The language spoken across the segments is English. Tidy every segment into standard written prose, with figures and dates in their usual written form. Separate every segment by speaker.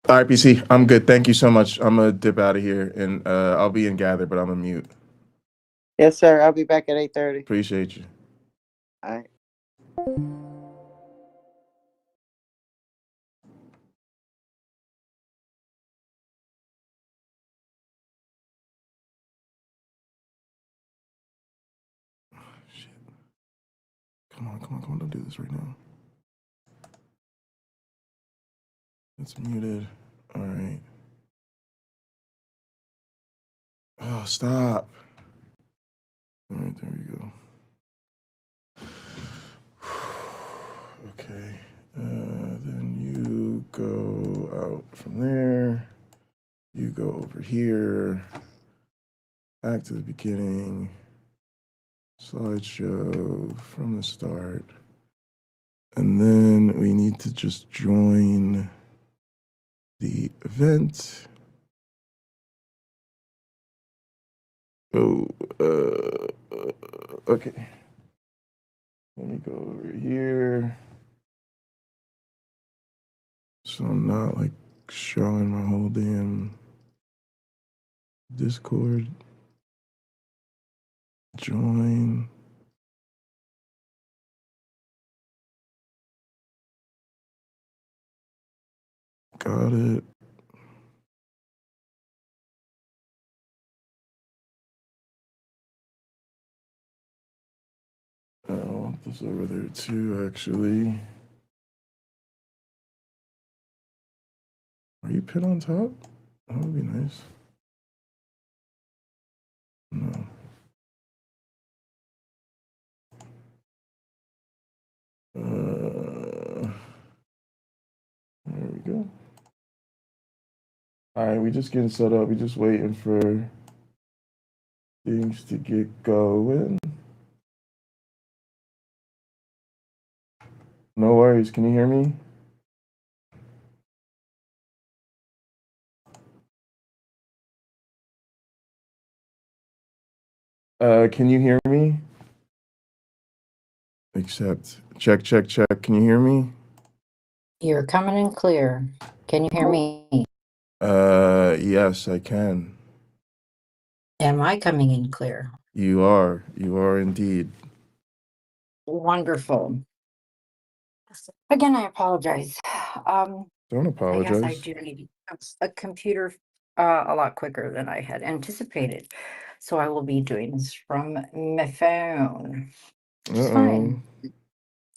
Speaker 1: All right, PC, I'm good. Thank you so much. I'm gonna dip out of here, and I'll be in Gather, but I'm gonna mute.
Speaker 2: Yes, sir. I'll be back at 8:30.
Speaker 1: Appreciate you.
Speaker 2: All right.
Speaker 1: Shit. Come on, come on, come on! Don't do this right now. It's muted. All right. Oh, stop. All right, there we go. Okay. Then you go out from there. You go over here. Back to the beginning. Slideshow from the start. And then we need to just join the event. Oh, okay. Let me go over here. So I'm not like showing my whole damn Discord. Join. Got it. I want this over there too, actually. Are you pin on top? That would be nice. No. There we go. All right, we just getting set up. We just waiting for things to get going. No worries. Can you hear me? Can you hear me? Except check, check, check. Can you hear me?
Speaker 3: You're coming in clear. Can you hear me?
Speaker 1: Yes, I can.
Speaker 3: Am I coming in clear?
Speaker 1: You are. You are indeed.
Speaker 3: Wonderful. Again, I apologize.
Speaker 1: Don't
Speaker 3: I guess I
Speaker 1: apologize.
Speaker 3: do need a computer a lot quicker than I had anticipated. So I will be doing this from my phone. Which is fine.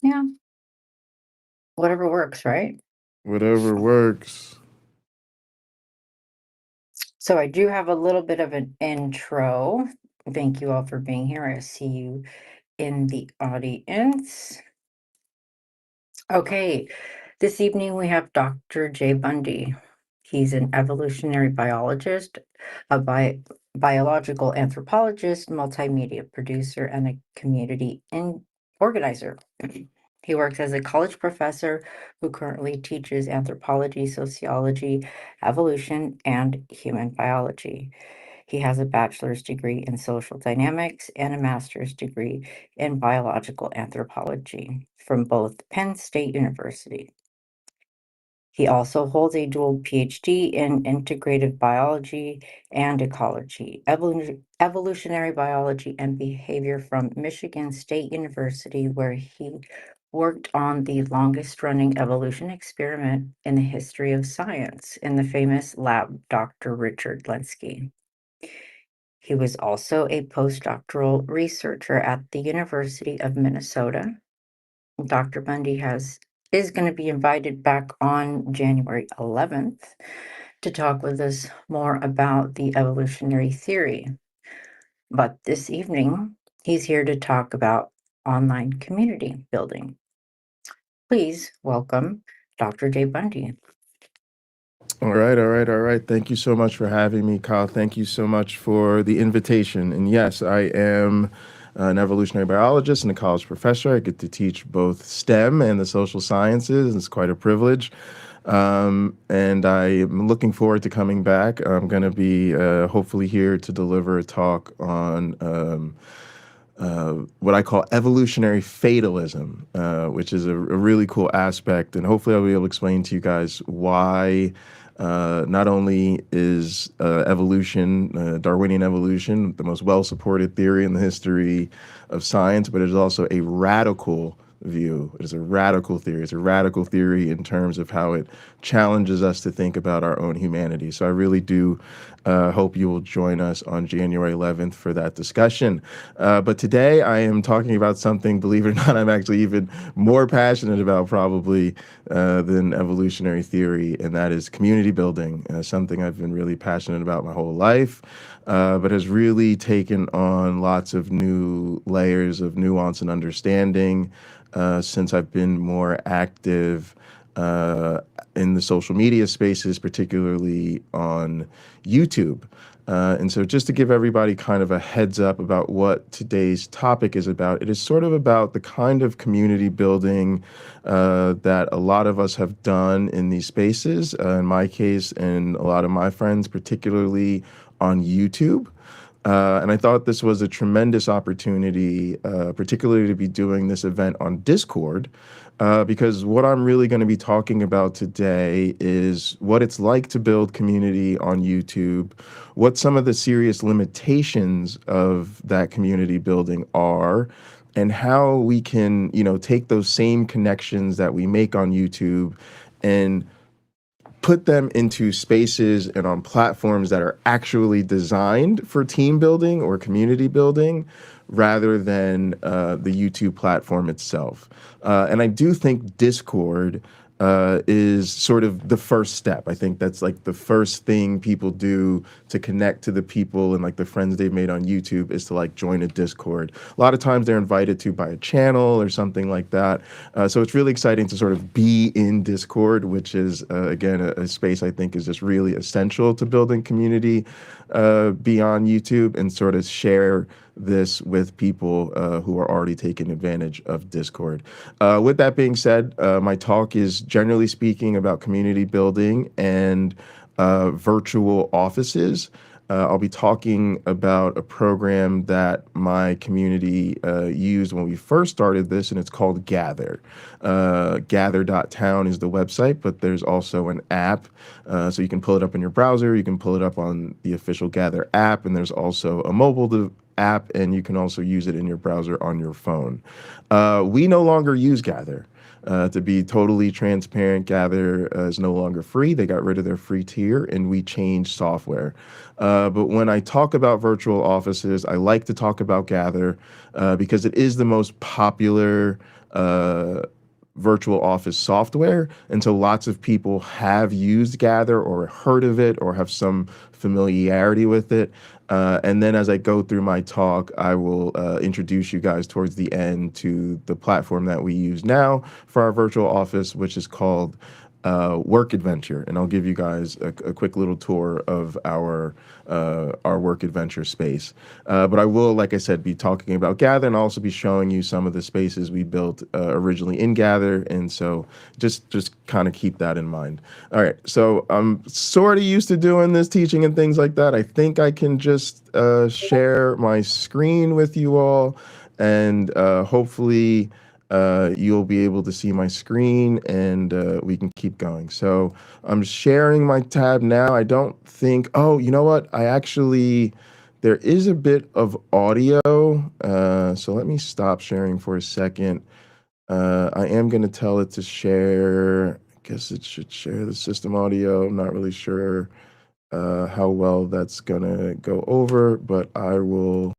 Speaker 3: Yeah. Whatever works, right?
Speaker 1: Whatever works.
Speaker 3: So I do have a little bit of an intro. Thank you all for being here. I see you in the audience. Okay, this evening we have Dr. Jay Bundy. He's an evolutionary biologist, a biological anthropologist, multimedia producer, and a community organizer. He works as a college professor who currently teaches anthropology, sociology, evolution, and human biology. He has a bachelor's degree in social dynamics and a master's degree in biological anthropology from both Penn State University. He also holds a dual PhD in integrative biology and ecology, evolutionary biology, and behavior from Michigan State University, where he worked on the longest running evolution experiment in the history of science in the famous lab Dr. Richard Lenski. He was also a postdoctoral researcher at the University of Minnesota. Dr. Bundy is going to be invited back on January 11th to talk with us more about the evolutionary theory. But this evening, he's here to talk about online community building. Please welcome Dr. Jay Bundy.
Speaker 1: All right, all right, all right. Thank you so much for having me, Kyle. Thank you so much for the invitation. And yes, I am an evolutionary biologist and a college professor. I get to teach both STEM and the social sciences. It's quite a privilege. And I am looking forward to coming back. I'm going to be hopefully here to deliver a talk on what I call evolutionary fatalism, which is a really cool aspect. And hopefully I'll be able to explain to you guys why Not only is Darwinian evolution, the most well-supported theory in the history of science, but it is also a radical view. It is a radical theory. It's a radical theory in terms of how it challenges us to think about our own humanity. So I really do hope you will join us on January 11th for that discussion. But today I am talking about something, believe it or not, I'm actually even more passionate about probably than evolutionary theory, and that is community building, something I've been really passionate about my whole life, but has really taken on lots of new layers of nuance and understanding since I've been more active in the social media spaces, particularly on YouTube. And so just to give everybody kind of a heads up about what today's topic is about, it is sort of about the kind of community building that a lot of us have done in these spaces, in my case, and a lot of my friends, particularly on YouTube. And I thought this was a tremendous opportunity, particularly to be doing this event on Discord, because what I'm really going to be talking about today is what it's like to build community on YouTube, what some of the serious limitations of that community building are, and how we can, take those same connections that we make on YouTube and put them into spaces and on platforms that are actually designed for team building or community building rather than the YouTube platform itself. And I do think Discord is sort of the first step. I think that's like the first thing people do to connect to the people and like the friends they've made on YouTube is to like join a Discord. A lot of times they're invited to by a channel or something like that. So it's really exciting to sort of be in Discord, which is, again, a space I think is just really essential to building community beyond YouTube and sort of share this with people who are already taking advantage of Discord. With that being said, my talk is generally speaking about community building and virtual offices. I'll be talking about a program that my community used when we first started this, and it's called Gather. Gather.town is the website, but there's also an app. So you can pull it up in your browser, you can pull it up on the official Gather app, and there's also a mobile app, and you can also use it in your browser on your phone. We no longer use Gather. To be totally transparent, Gather is no longer free. They got rid of their free tier, and we changed software. But when I talk about virtual offices, I like to talk about Gather because it is the most popular virtual office software. And so lots of people have used Gather or heard of it or have some familiarity with it. And then as I go through my talk, I will introduce you guys towards the end to the platform that we use now for our virtual office, which is called Work Adventure. And I'll give you guys a quick little tour of our Work Adventure space. But I will, like I said, be talking about Gather and also be showing you some of the spaces we built originally in Gather. And so just kind of keep that in mind. All right, so I'm sort of used to doing this teaching and things like that. I think I can just share my screen with you all, and hopefully you'll be able to see my screen, and we can keep going. So I'm sharing my tab now. I don't think, oh, you know what? There is a bit of audio. So let me stop sharing for a second. I am going to tell it to share. I guess it should share the system audio. I'm not really sure how well that's going to go over, but I will.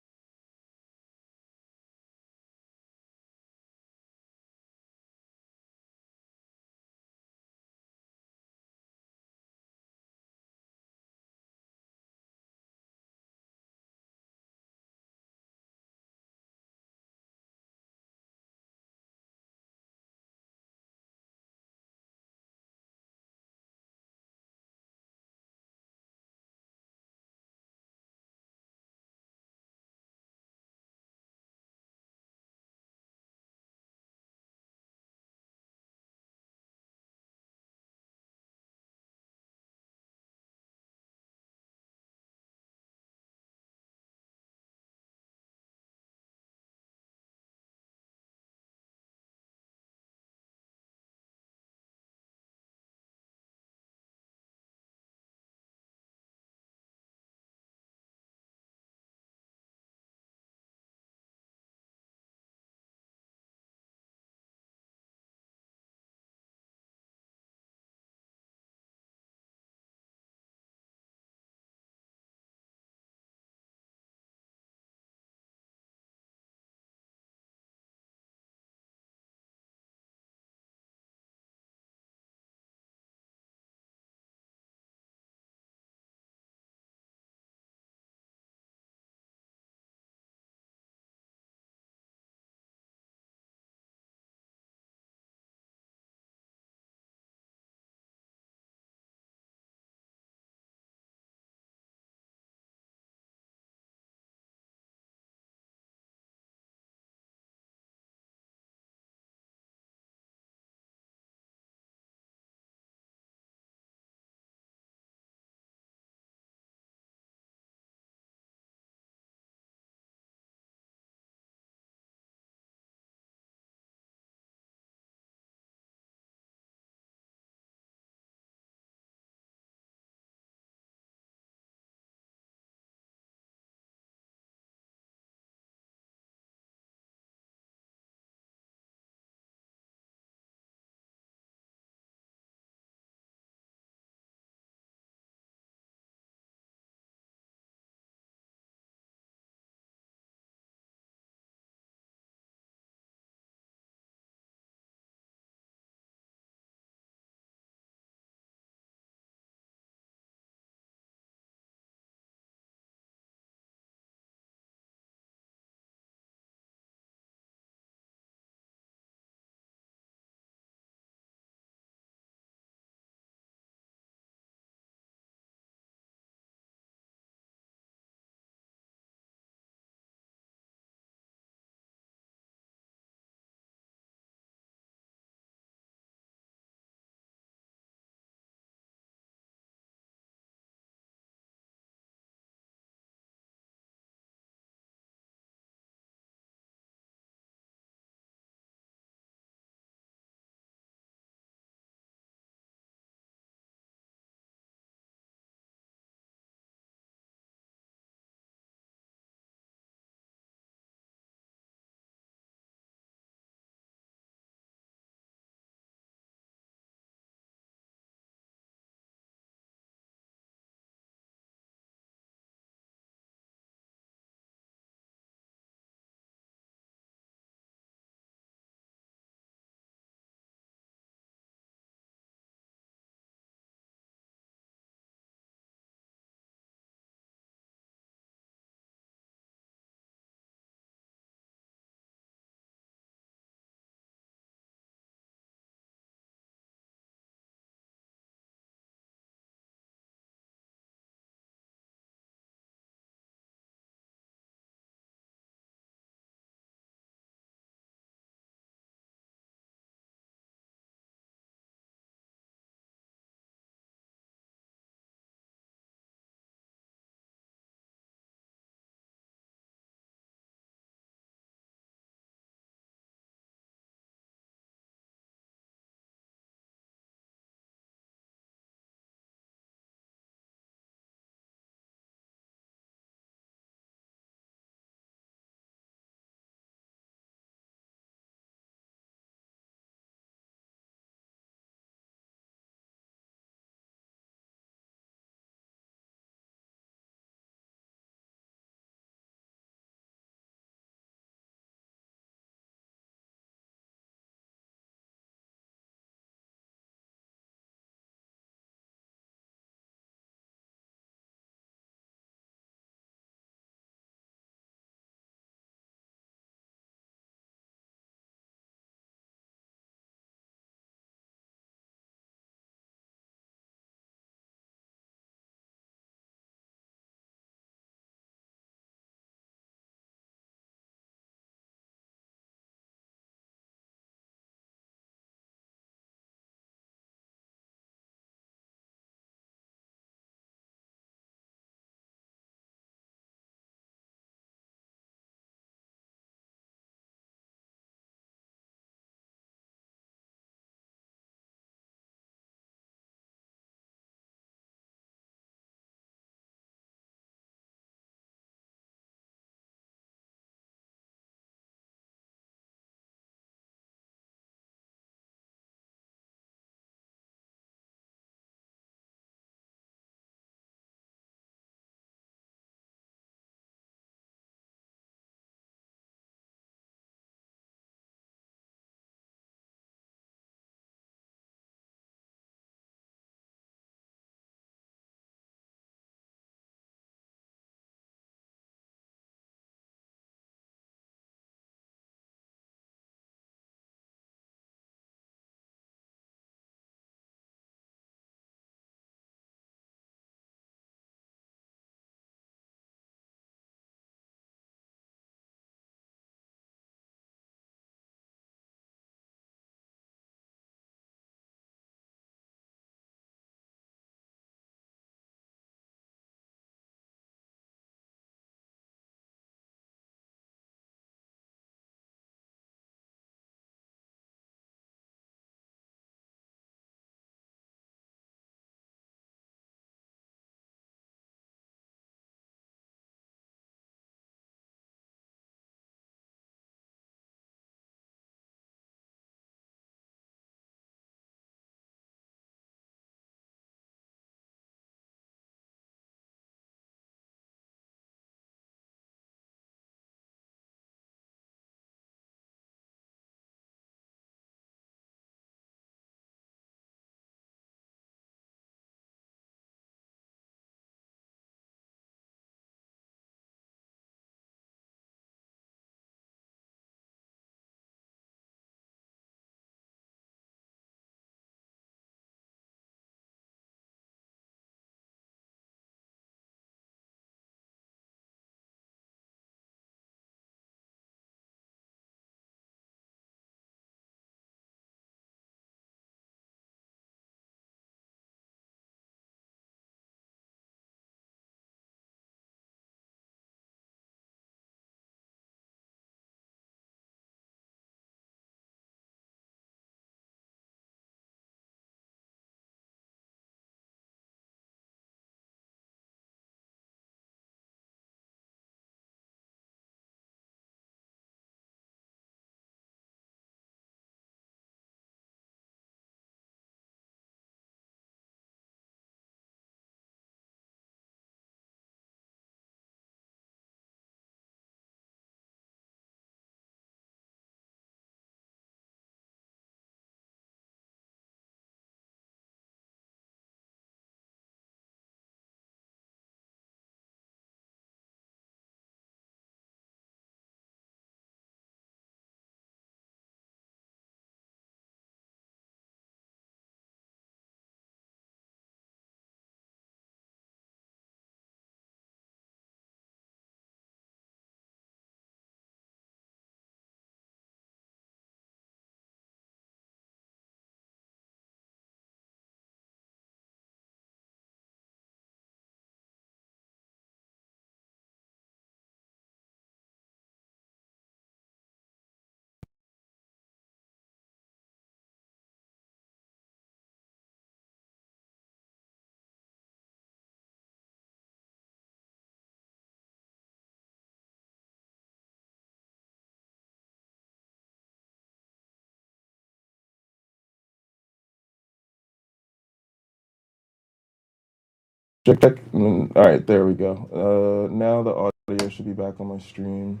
Speaker 1: Check, check. All right, there we go. Now the audio should be back on my stream.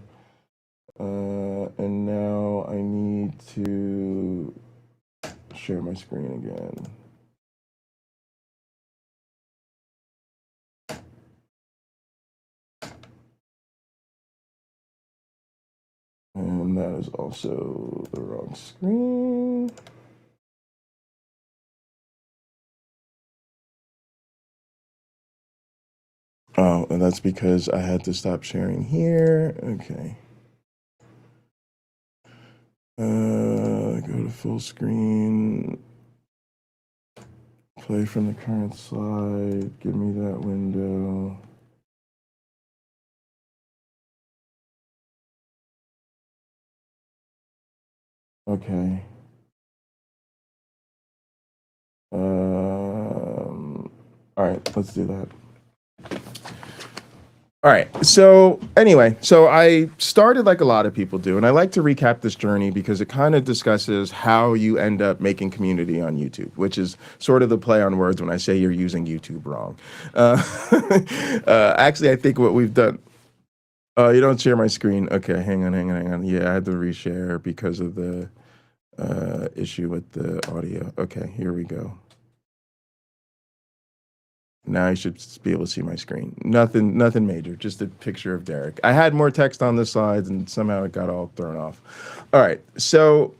Speaker 1: And now I need to share my screen again. And that is also the wrong screen. Oh, and that's because I had to stop sharing here. Okay. Go to full screen. Play from the current slide. Give me that window. Okay. All right, let's do that. All right. So anyway, so I started like a lot of people do, and I like to recap this journey because it kind of discusses how you end up making community on YouTube, which is sort of the play on words when I say you're using YouTube wrong. Actually, I think what we've done. You don't share my screen. Okay, hang on. Yeah, I had to reshare because of the issue with the audio. Okay, here we go. Now you should be able to see my screen. Nothing major, just a picture of Derek. I had more text on the slides and somehow it got all thrown off. All right, so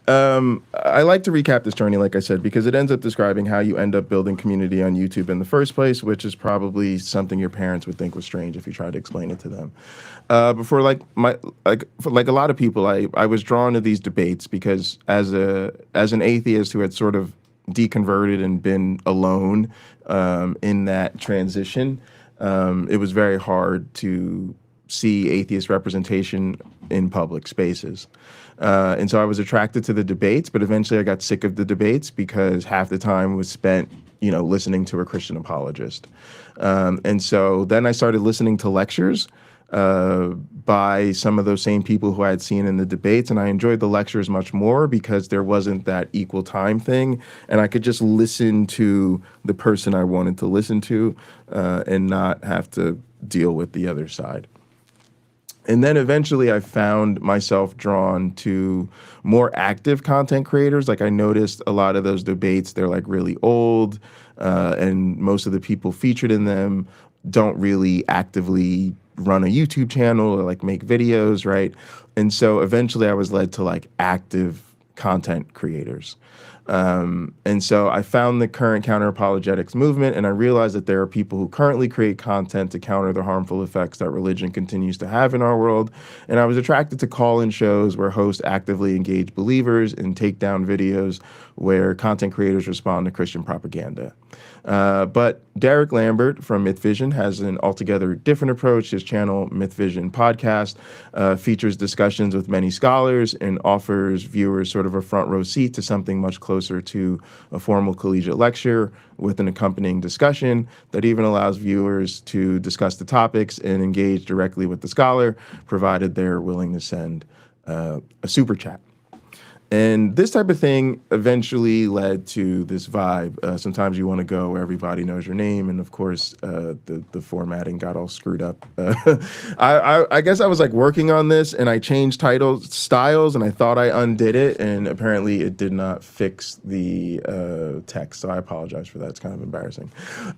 Speaker 1: I like to recap this journey, like I said, because it ends up describing how you end up building community on YouTube in the first place, which is probably something your parents would think was strange if you tried to explain it to them. Before, like a lot of people, I was drawn to these debates because as an atheist who had sort of deconverted and been alone in that transition, it was very hard to see atheist representation in public spaces. And so I was attracted to the debates, but eventually I got sick of the debates because half the time was spent, listening to a Christian apologist. And so then I started listening to lectures by some of those same people who I had seen in the debates, and I enjoyed the lectures much more because there wasn't that equal time thing, and I could just listen to the person I wanted to listen to and not have to deal with the other side. And then eventually I found myself drawn to more active content creators. Like I noticed a lot of those debates, they're like really old, and most of the people featured in them don't really actively run a YouTube channel or like make videos, right? And so eventually I was led to like active content creators. And so I found the current counter-apologetics movement, and I realized that there are people who currently create content to counter the harmful effects that religion continues to have in our world. And I was attracted to call-in shows where hosts actively engage believers and take down videos where content creators respond to Christian propaganda. But Derek Lambert from MythVision has an altogether different approach. His channel, MythVision Podcast, features discussions with many scholars and offers viewers sort of a front row seat to something much closer to a formal collegiate lecture with an accompanying discussion that even allows viewers to discuss the topics and engage directly with the scholar, provided they're willing to send a super chat. And this type of thing eventually led to this vibe. Sometimes you want to go where everybody knows your name, and of course, the formatting got all screwed up. I guess I was like working on this, and I changed title styles, and I thought I undid it, and apparently it did not fix the text. So I apologize for that. It's kind of embarrassing.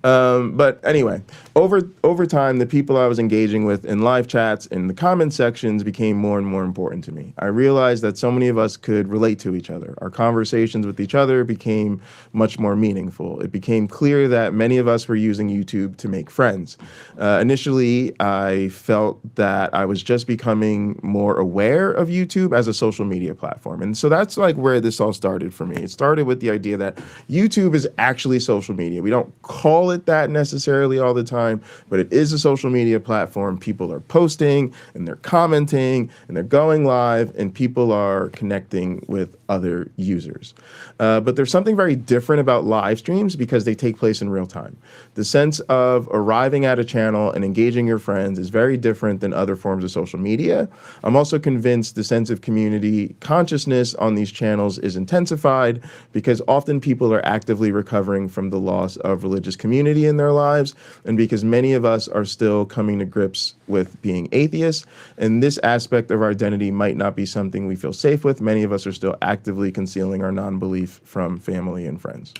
Speaker 1: But anyway, over time, the people I was engaging with in live chats and the comment sections became more and more important to me. I realized that so many of us could relate to each other. Our conversations with each other became much more meaningful. It became clear that many of us were using YouTube to make friends. Initially, I felt that I was just becoming more aware of YouTube as a social media platform. And so that's like where this all started for me. It started with the idea that YouTube is actually social media. We don't call it that necessarily all the time, but it is a social media platform. People are posting and they're commenting and they're going live, and people are connecting with other users. But there's something very different about live streams because they take place in real time. The sense of arriving at a channel and engaging your friends is very different than other forms of social media. I'm also convinced the sense of community consciousness on these channels is intensified because often people are actively recovering from the loss of religious community in their lives, and because many of us are still coming to grips with being atheists, and this aspect of our identity might not be something we feel safe with. Many of us are still actively concealing our non-belief from family and friends.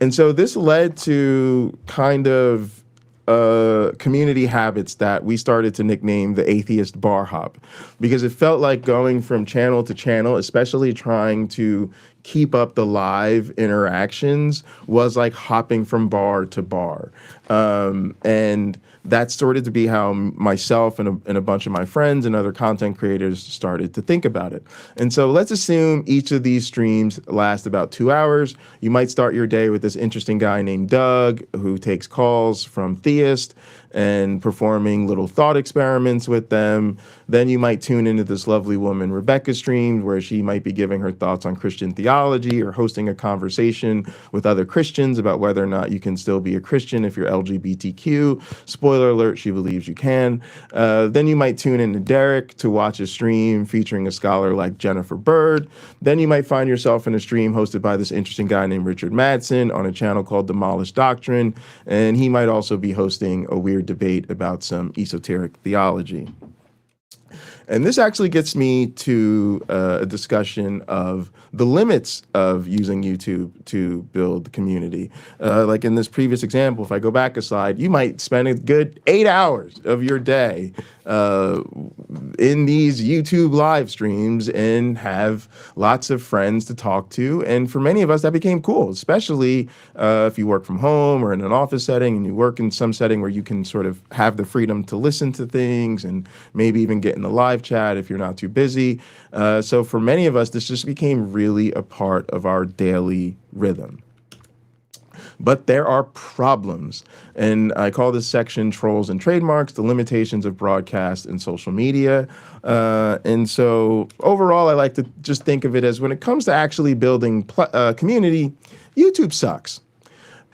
Speaker 1: And so this led to kind of community habits that we started to nickname the atheist bar hop, because it felt like going from channel to channel, especially trying to keep up the live interactions, was like hopping from bar to bar. And that started to be how myself and a bunch of my friends and other content creators started to think about it. And so let's assume each of these streams last about 2 hours. You might start your day with this interesting guy named Doug who takes calls from theists and performing little thought experiments with them. Then you might tune into this lovely woman, Rebecca's stream, where she might be giving her thoughts on Christian theology or hosting a conversation with other Christians about whether or not you can still be a Christian if you're LGBTQ. Spoiler alert, she believes you can. Then you might tune into Derek to watch a stream featuring a scholar like Jennifer Bird. Then you might find yourself in a stream hosted by this interesting guy named Richard Madsen on a channel called Demolished Doctrine, and he might also be hosting a weird debate about some esoteric theology. And this actually gets me to a discussion of the limits of using YouTube to build community. Like in this previous example, if I go back a slide, you might spend a good 8 hours of your day in these YouTube live streams and have lots of friends to talk to. And for many of us, that became cool, especially if you work from home or in an office setting and you work in some setting where you can sort of have the freedom to listen to things and maybe even get in the live chat if you're not too busy. So for many of us, this just became really a part of our daily rhythm. But there are problems, and I call this section Trolls and Trademarks, the limitations of broadcast and social media. And so overall, I like to just think of it as when it comes to actually building community, YouTube sucks.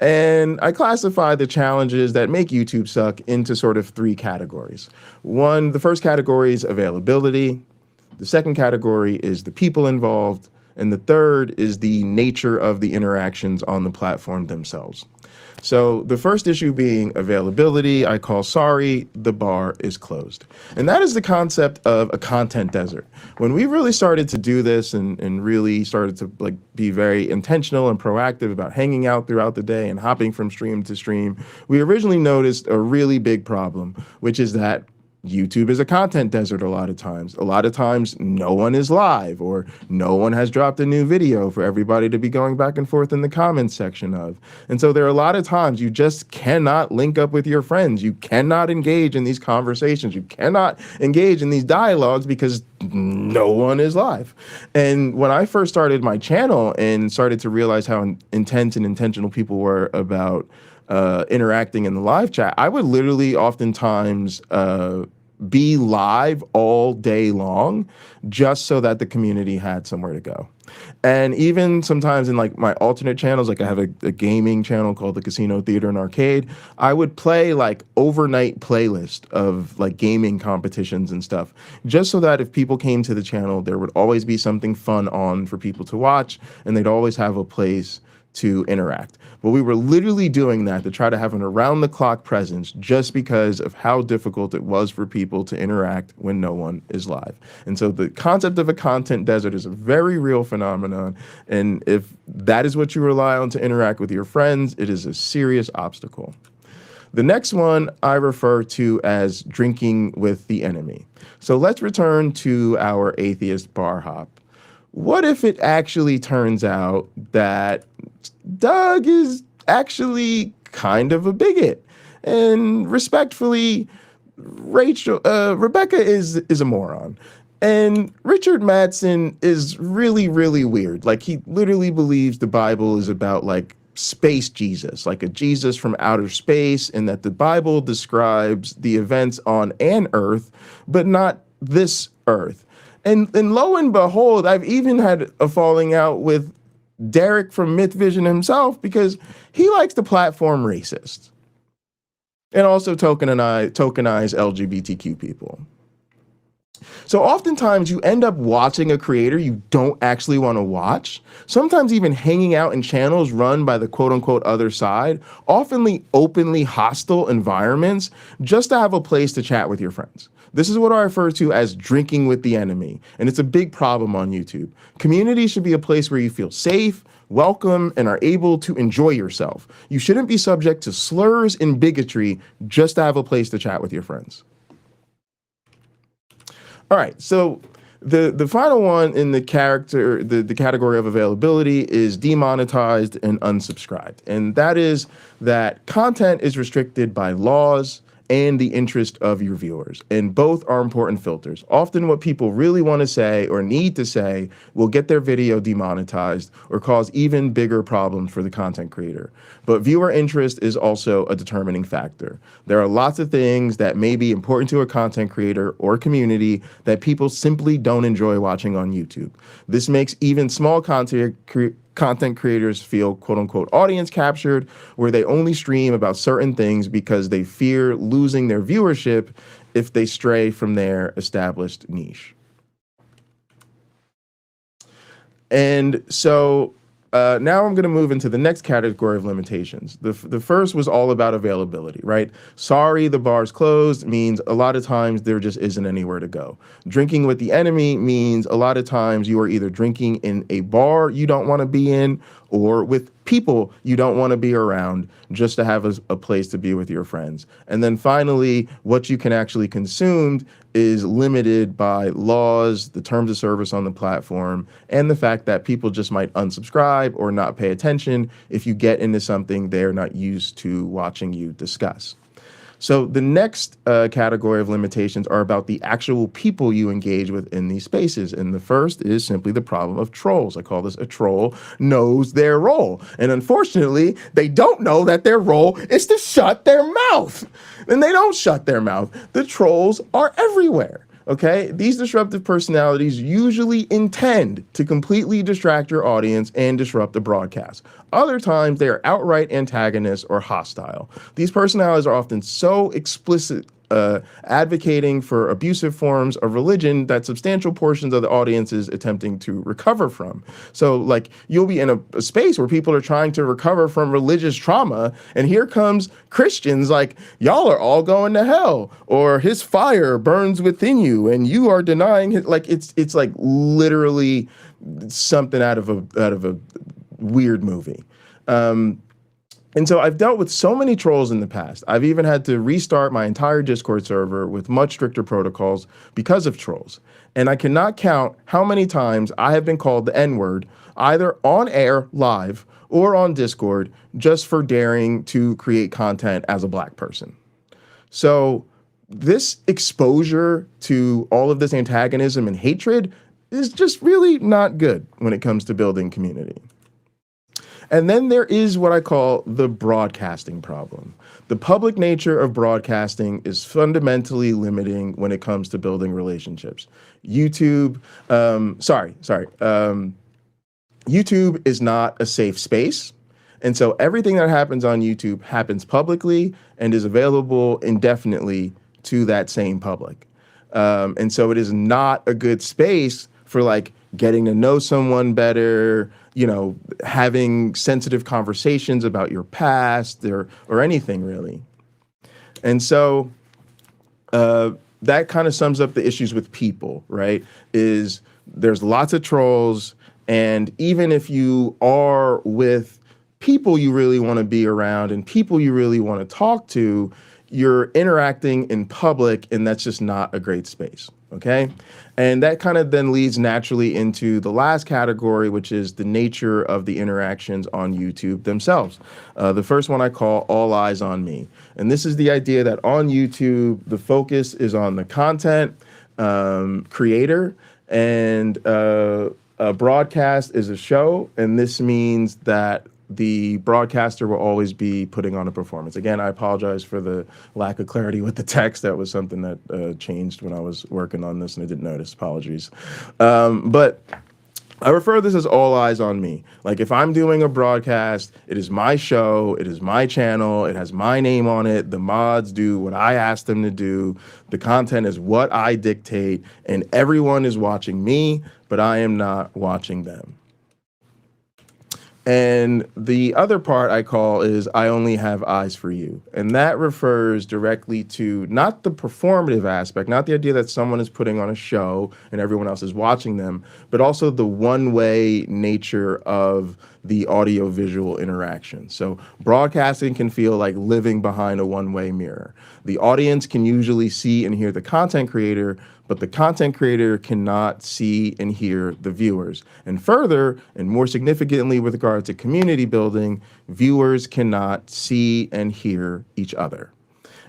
Speaker 1: And I classify the challenges that make YouTube suck into sort of 3 categories. The first category is availability. The second category is the people involved. And the third is the nature of the interactions on the platform themselves. So the first issue being availability, I call sorry, the bar is closed. And that is the concept of a content desert. When we really started to do this and really started to like be very intentional and proactive about hanging out throughout the day and hopping from stream to stream, we originally noticed a really big problem, which is that YouTube is a content desert a lot of times. A lot of times no one is live or no one has dropped a new video for everybody to be going back and forth in the comments section of. And so there are a lot of times you just cannot link up with your friends. You cannot engage in these conversations. You cannot engage in these dialogues because no one is live. And when I first started my channel and started to realize how intense and intentional people were about interacting in the live chat, I would literally oftentimes be live all day long just so that the community had somewhere to go. And even sometimes in like my alternate channels, like I have a gaming channel called the Casino Theater and Arcade, I would play like overnight playlist of like gaming competitions and stuff, just so that if people came to the channel, there would always be something fun on for people to watch and they'd always have a place to interact. But we were literally doing that to try to have an around-the-clock presence just because of how difficult it was for people to interact when no one is live. And so the concept of a content desert is a very real phenomenon. And if that is what you rely on to interact with your friends, it is a serious obstacle. The next one I refer to as drinking with the enemy. So let's return to our atheist bar hop. What if it actually turns out that Doug is actually kind of a bigot, and respectfully, Rebecca is a moron, and Richard Madsen is really, really weird. Like he literally believes the Bible is about like space Jesus, like a Jesus from outer space, and that the Bible describes the events on an Earth, but not this Earth. And lo and behold, I've even had a falling out with Derek from Myth Vision himself because he likes to platform racists and also tokenize LGBTQ people. So oftentimes you end up watching a creator you don't actually want to watch, sometimes even hanging out in channels run by the quote unquote other side, often openly hostile environments, just to have a place to chat with your friends. This is what I refer to as drinking with the enemy, and it's a big problem on YouTube. Community should be a place where you feel safe, welcome, and are able to enjoy yourself. You shouldn't be subject to slurs and bigotry just to have a place to chat with your friends. All right, so the final one in the category of availability is demonetized and unsubscribed. And that is that content is restricted by laws and the interest of your viewers. And both are important filters. Often what people really want to say or need to say will get their video demonetized or cause even bigger problems for the content creator. But viewer interest is also a determining factor. There are lots of things that may be important to a content creator or community that people simply don't enjoy watching on YouTube. This makes even small content creators feel quote unquote audience captured, where they only stream about certain things because they fear losing their viewership if they stray from their established niche. And so now I'm going to move into the next category of limitations. The first was all about availability, right? Sorry, the bar's closed means a lot of times there just isn't anywhere to go. Drinking with the enemy means a lot of times you are either drinking in a bar you don't want to be in or with people you don't want to be around just to have a place to be with your friends. And then finally, what you can actually consume is limited by laws, the terms of service on the platform, and the fact that people just might unsubscribe or not pay attention if you get into something they're not used to watching you discuss. So the next category of limitations are about the actual people you engage with in these spaces. And the first is simply the problem of trolls. I call this a troll knows their role. And unfortunately, they don't know that their role is to shut their mouth. And they don't shut their mouth. The trolls are everywhere. Okay, these disruptive personalities usually intend to completely distract your audience and disrupt the broadcast. Other times, they are outright antagonists or hostile. These personalities are often so explicit, advocating for abusive forms of religion that substantial portions of the audience is attempting to recover from. So like you'll be in a space where people are trying to recover from religious trauma, and here comes Christians like, y'all are all going to hell, or his fire burns within you and you are denying it. Like it's like literally something out of a weird movie. And so I've dealt with so many trolls in the past. I've even had to restart my entire Discord server with much stricter protocols because of trolls. And I cannot count how many times I have been called the N-word, either on air, live, or on Discord, just for daring to create content as a Black person. So this exposure to all of this antagonism and hatred is just really not good when it comes to building community. And then there is what I call the broadcasting problem. The public nature of broadcasting is fundamentally limiting when it comes to building relationships. YouTube is not a safe space. And so everything that happens on YouTube happens publicly and is available indefinitely to that same public. And so it is not a good space for like getting to know someone better, you know, having sensitive conversations about your past or anything really. And so that kind of sums up the issues with people, right? Is there's lots of trolls, and even if you are with people you really want to be around and people you really want to talk to, you're interacting in public, and that's just not a great space, okay? And that kind of then leads naturally into the last category, which is the nature of the interactions on YouTube themselves. The first one I call all eyes on me. And this is the idea that on YouTube, the focus is on the content creator, and a broadcast is a show. And this means that the broadcaster will always be putting on a performance. Again, I apologize for the lack of clarity with the text. That was something that changed when I was working on this and I didn't notice. Apologies. But I refer to this as all eyes on me. Like if I'm doing a broadcast, it is my show, it is my channel, it has my name on it. The mods do what I ask them to do. The content is what I dictate, and everyone is watching me, but I am not watching them. And the other part I call is I only have eyes for you. And that refers directly to not the performative aspect, not the idea that someone is putting on a show and everyone else is watching them, but also the one-way nature of the audio-visual interaction. So broadcasting can feel like living behind a one-way mirror. The audience can usually see and hear the content creator, but the content creator cannot see and hear the viewers. And further, and more significantly with regard to community building, viewers cannot see and hear each other.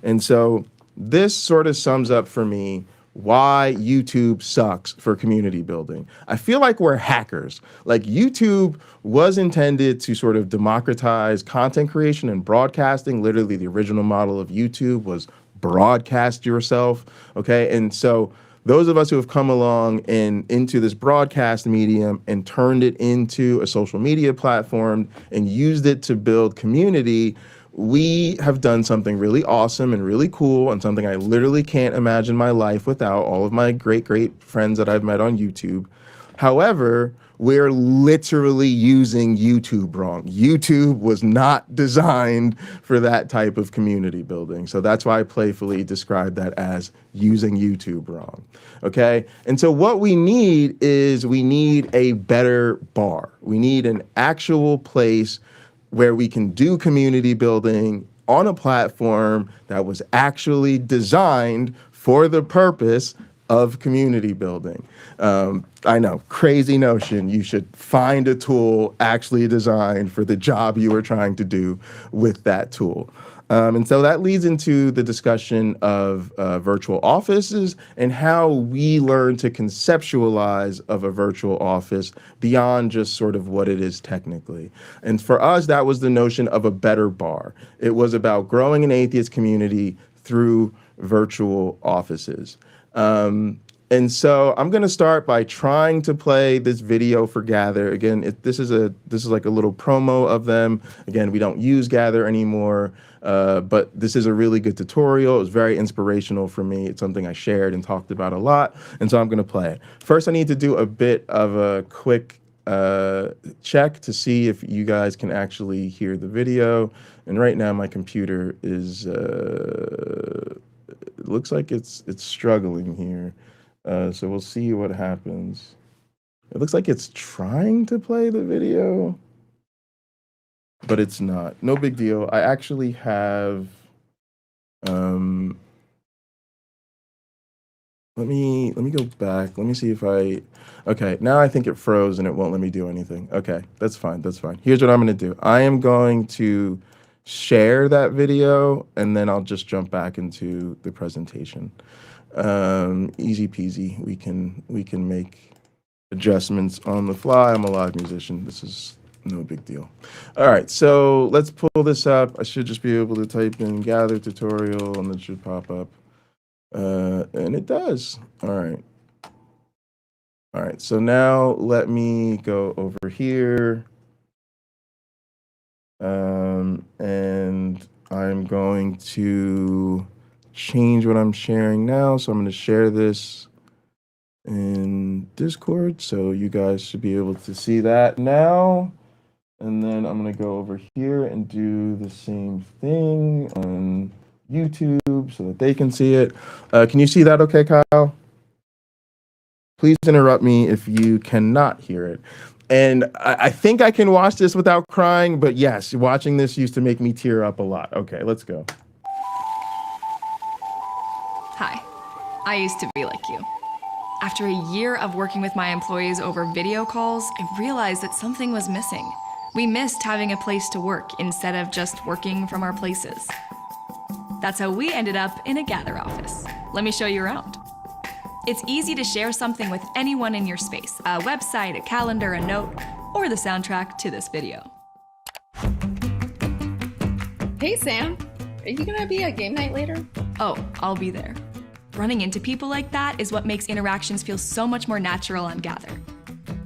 Speaker 1: And so this sort of sums up for me why YouTube sucks for community building. I feel like we're hackers. Like YouTube was intended to sort of democratize content creation and broadcasting. Literally the original model of YouTube was broadcast yourself, okay? And so those of us who have come along and into this broadcast medium and turned it into a social media platform and used it to build community, we have done something really awesome and really cool and something I literally can't imagine my life without, all of my great friends that I've met on YouTube. However, we're literally using YouTube wrong. YouTube was not designed for that type of community building. So that's why I playfully describe that as using YouTube wrong. Okay? And so what we need is we need a better bar. We need an actual place where we can do community building on a platform that was actually designed for the purpose of community building. I know, crazy notion. You should find a tool actually designed for the job you are trying to do with that tool. And so that leads into the discussion of virtual offices and how we learn to conceptualize of a virtual office beyond just sort of what it is technically. And for us, that was the notion of a better bar. It was about growing an atheist community through virtual offices. And so I'm going to start by trying to play this video for Gather. Again, this is like a little promo of them. Again, we don't use Gather anymore, but this is a really good tutorial. It was very inspirational for me. It's something I shared and talked about a lot, and so I'm going to play it. First, I need to do a bit of a quick check to see if you guys can actually hear the video. And right now, my computer is it looks like it's struggling here. So we'll see what happens. It looks like it's trying to play the video, but it's not. No big deal. I actually have, let me go back. Let me see if okay, now I think it froze and it won't let me do anything. Okay, that's fine, that's fine. Here's what I'm gonna do. I am going to share that video and then I'll just jump back into the presentation. Easy peasy. We can make adjustments on the fly. I'm a live musician. This is no big deal. All right, so let's pull this up. I should just be able to type in Gather tutorial and it should pop up. And it does. All right. All right, so now let me go over here. And I'm going to change what I'm sharing now. So I'm going to share this in Discord. So you guys should be able to see that now. And then I'm going to go over here and do the same thing on YouTube so that they can see it. Can you see that okay, Kyle? Please interrupt me if you cannot hear it. And I think I can watch this without crying, but yes, watching this used to make me tear up a lot. Okay, let's go.
Speaker 4: Hi, I used to be like you. After a year of working with my employees over video calls, I realized that something was missing. We missed having a place to work instead of just working from our places. That's how we ended up in a Gather office. Let me show you around. It's easy to share something with anyone in your space, a website, a calendar, a note, or the soundtrack to this video.
Speaker 5: Hey, Sam. Are you gonna be at game night later?
Speaker 4: Oh, I'll be there. Running into people like that is what makes interactions feel so much more natural on Gather.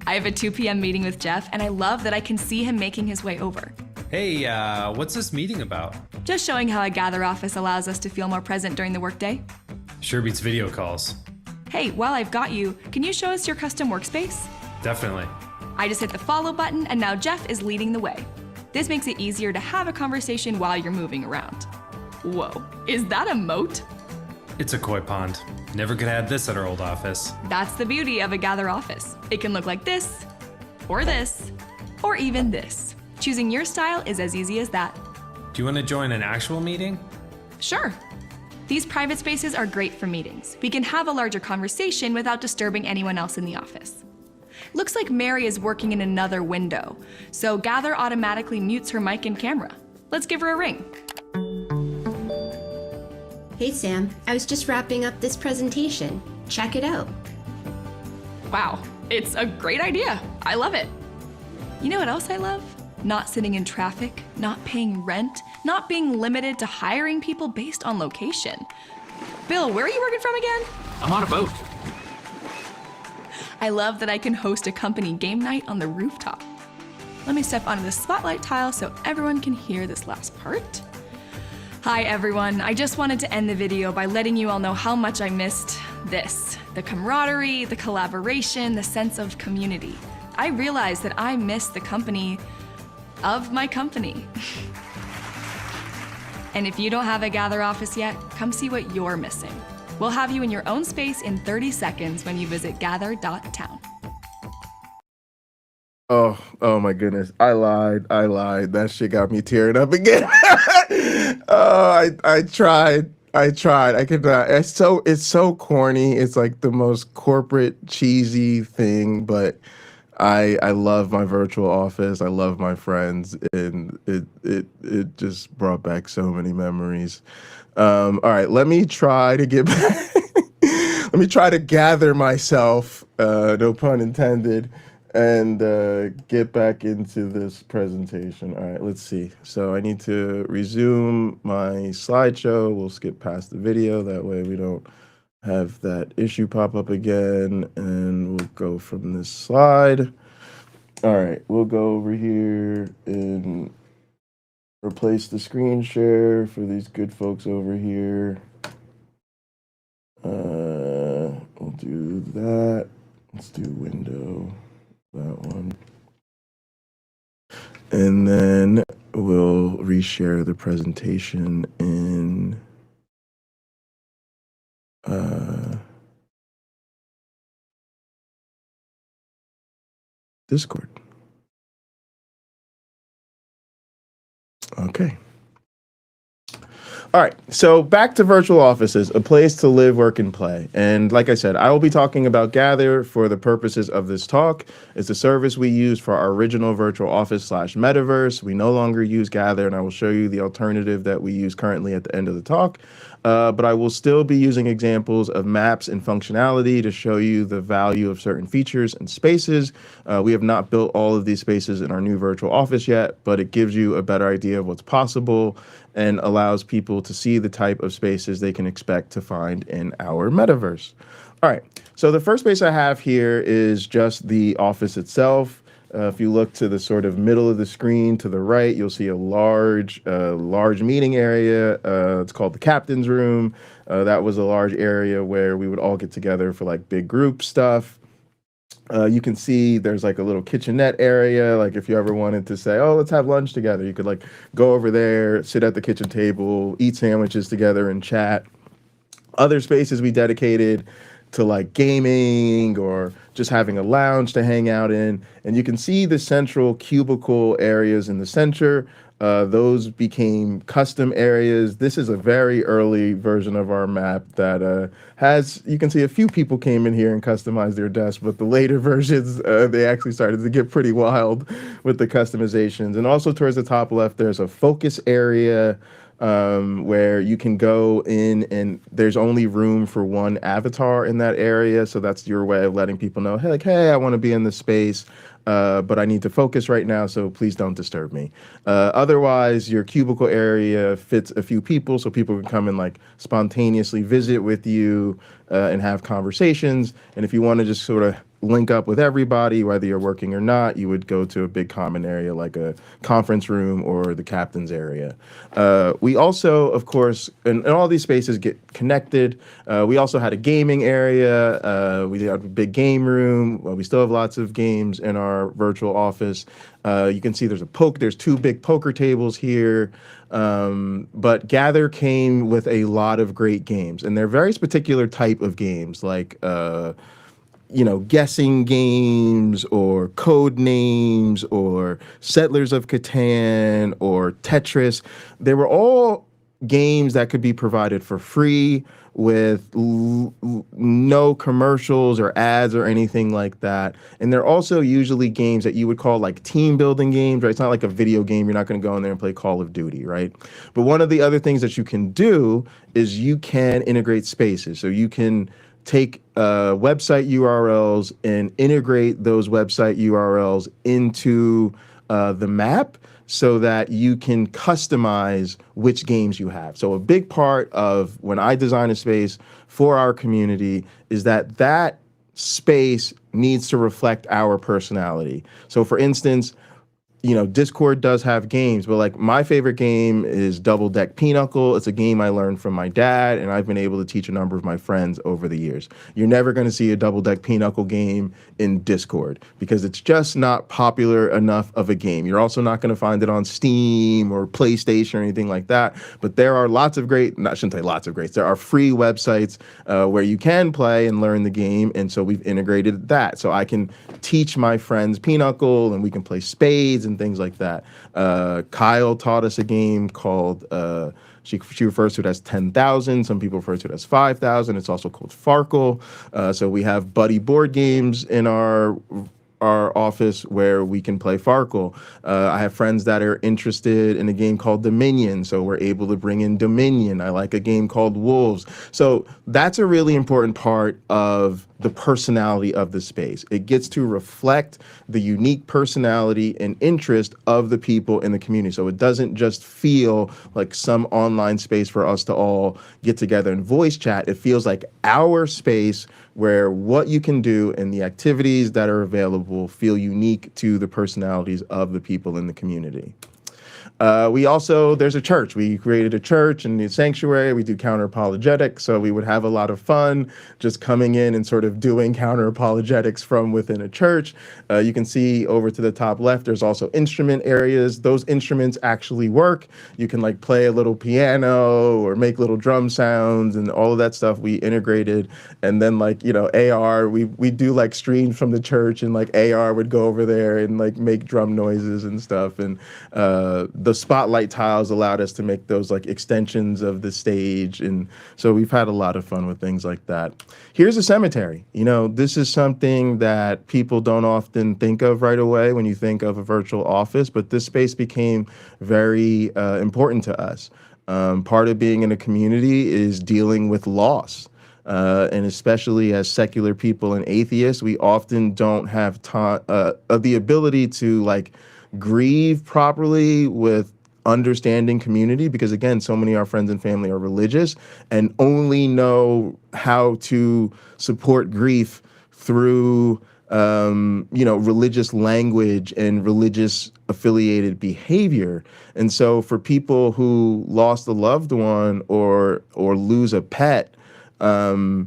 Speaker 4: I have a 2 p.m. meeting with Jeff, and I love that I can see him making his way over.
Speaker 6: Hey, what's this meeting about?
Speaker 4: Just showing how a Gather office allows us to feel more present during the workday.
Speaker 6: Sure beats video calls.
Speaker 4: Hey, while I've got you, can you show us your custom workspace?
Speaker 6: Definitely.
Speaker 4: I just hit the follow button, and now Jeff is leading the way. This makes it easier to have a conversation while you're moving around. Whoa, is that a moat?
Speaker 6: It's a koi pond. Never could have had this at our old office.
Speaker 4: That's the beauty of a Gather office. It can look like this, or even this. Choosing your style is as easy as that.
Speaker 6: Do you want to join an actual meeting?
Speaker 4: Sure. These private spaces are great for meetings. We can have a larger conversation without disturbing anyone else in the office. Looks like Mary is working in another window, so Gather automatically mutes her mic and camera. Let's give her a ring.
Speaker 7: Hey Sam, I was just wrapping up this presentation. Check it out.
Speaker 4: Wow, it's a great idea. I love it. You know what else I love? Not sitting in traffic, not paying rent, not being limited to hiring people based on location. Bill, where are you working from again?
Speaker 8: I'm on a boat.
Speaker 4: I love that I can host a company game night on the rooftop. Let me step onto the spotlight tile so everyone can hear this last part. Hi everyone, I just wanted to end the video by letting you all know how much I missed this. The camaraderie, the collaboration, the sense of community. I realized that I missed the company of my company. And if you don't have a Gather office yet, come see what you're missing. We'll have you in your own space in 30 seconds when you visit gather.town.
Speaker 1: Oh my goodness. I lied. That shit got me tearing up again. I tried. I could not. It's so corny. It's like the most corporate, cheesy thing, but I love my virtual office. I love my friends, and it just brought back so many memories. All right, let me try to get back. Let me try to gather myself, no pun intended, and get back into this presentation. All right, let's see. So I need to resume my slideshow. We'll skip past the video. That way we don't have that issue pop up again, and we'll go from this slide. All right, we'll go over here and replace the screen share for these good folks over here. We'll do that. Let's do window, that one. And then we'll reshare the presentation in Discord. Okay. All right, so back to virtual offices, a place to live, work, and play. And like I said, I will be talking about Gather for the purposes of this talk. It's a service we use for our original virtual office / metaverse. We no longer use Gather, and I will show you the alternative that we use currently at the end of the talk. But I will still be using examples of maps and functionality to show you the value of certain features and spaces. We have not built all of these spaces in our new virtual office yet, but it gives you a better idea of what's possible and allows people to see the type of spaces they can expect to find in our metaverse. All right, so the first space I have here is just the office itself. If you look to the sort of middle of the screen to the right, you'll see a large meeting area. It's called the captain's room. That was a large area where we would all get together for like big group stuff. You can see there's like a little kitchenette area. Like if you ever wanted to say, oh, let's have lunch together, you could like go over there, sit at the kitchen table, eat sandwiches together and chat. Other spaces we dedicated to like gaming or just having a lounge to hang out in. And you can see the central cubicle areas in the center. Those became custom areas. This is a very early version of our map that you can see a few people came in here and customized their desk, but the later versions, they actually started to get pretty wild with the customizations. And also towards the top left, there's a focus area. where you can go in and there's only room for one avatar in that area. So that's your way of letting people know, hey, like, hey, I want to be in this space, but I need to focus right now, so please don't disturb me. Otherwise, your cubicle area fits a few people, so people can come and like spontaneously visit with you and have conversations. And if you want to just sort of link up with everybody, whether you're working or not, you would go to a big common area like a conference room or the captain's area. We also, of course, and all these spaces get connected. We also had a gaming area. We had a big game room. Well, we still have lots of games in our virtual office. You can see there's two big poker tables here. But Gather came with a lot of great games, and they're very particular type of games, like guessing games or code names or Settlers of Catan or Tetris. They were all games that could be provided for free with no commercials or ads or anything like that. And they're also usually games that you would call like team building games, right? It's not like a video game. You're not going to go in there and play Call of Duty, right? But one of the other things that you can do is you can integrate spaces. So you can take website URLs and integrate those website URLs into the map so that you can customize which games you have. So a big part of when I design a space for our community is that space needs to reflect our personality. So for instance, Discord does have games, but like my favorite game is Double Deck Pinochle. It's a game I learned from my dad, and I've been able to teach a number of my friends over the years. You're never going to see a Double Deck Pinochle game in Discord because it's just not popular enough of a game. You're also not going to find it on Steam or PlayStation or anything like that. But there are lots of great, I shouldn't say lots of greats, there are free websites where you can play and learn the game, and so we've integrated that. So I can teach my friends Pinochle, and we can play spades and things like that. Kyle taught us a game called, she refers to it as 10,000. Some people refer to it as 5,000. It's also called Farkle. So we have buddy board games in our office where we can play Farkle. I have friends that are interested in a game called Dominion, so we're able to bring in Dominion. I like a game called Wolves. So that's a really important part of the personality of the space. It gets to reflect the unique personality and interest of the people in the community. So it doesn't just feel like some online space for us to all get together and voice chat. It feels like our space where what you can do and the activities that are available feel unique to the personalities of the people in the community. There's a church. We created a church and a sanctuary. We do counter apologetics. So we would have a lot of fun just coming in and sort of doing counter apologetics from within a church. You can see over to the top left, there's also instrument areas. Those instruments actually work. You can like play a little piano or make little drum sounds and all of that stuff we integrated. And then AR, we do like streams from the church, and like AR would go over there and like make drum noises and stuff. And the spotlight tiles allowed us to make those like extensions of the stage. And so we've had a lot of fun with things like that. Here's a cemetery. This is something that people don't often think of right away when you think of a virtual office, but this space became very important to us. Part of being in a community is dealing with loss. And especially as secular people and atheists, we often don't have the ability to like grieve properly with understanding community, because again, so many of our friends and family are religious and only know how to support grief through religious language and religious affiliated behavior. And so for people who lost a loved one or lose a pet, they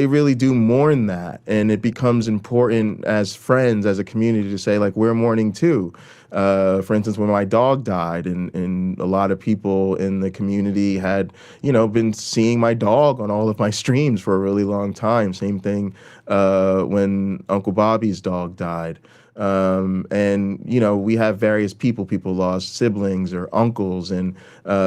Speaker 1: really do mourn that. And it becomes important as friends, as a community, to say, like, we're mourning too. For instance, when my dog died, and a lot of people in the community had, been seeing my dog on all of my streams for a really long time. Same thing when Uncle Bobby's dog died. We have various people lost siblings or uncles. And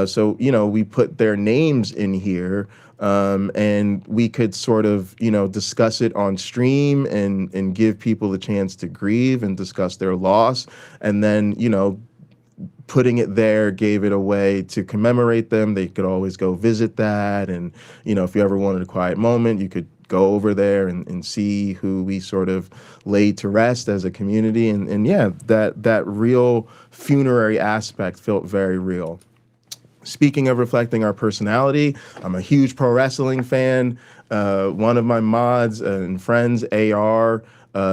Speaker 1: so we put their names in here. And we could sort of, discuss it on stream and give people the chance to grieve and discuss their loss. And then, putting it there gave it a way to commemorate them. They could always go visit that. And, if you ever wanted a quiet moment, you could go over there and see who we sort of laid to rest as a community. And yeah, that real funerary aspect felt very real. Speaking of reflecting our personality, I'm a huge pro wrestling fan. One of my mods and friends, AR,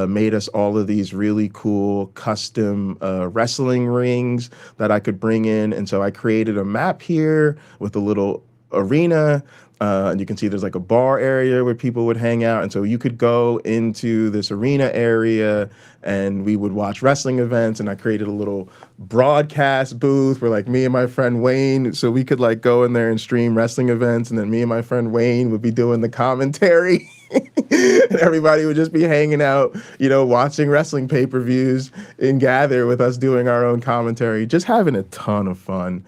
Speaker 1: made us all of these really cool custom wrestling rings that I could bring in. And so I created a map here with a little arena. And you can see there's like a bar area where people would hang out. And so you could go into this arena area and we would watch wrestling events. And I created a little broadcast booth where like me and my friend Wayne, so we could like go in there and stream wrestling events. And then me and my friend Wayne would be doing the commentary. And everybody would just be hanging out, watching wrestling pay-per-views and gather with us doing our own commentary, just having a ton of fun.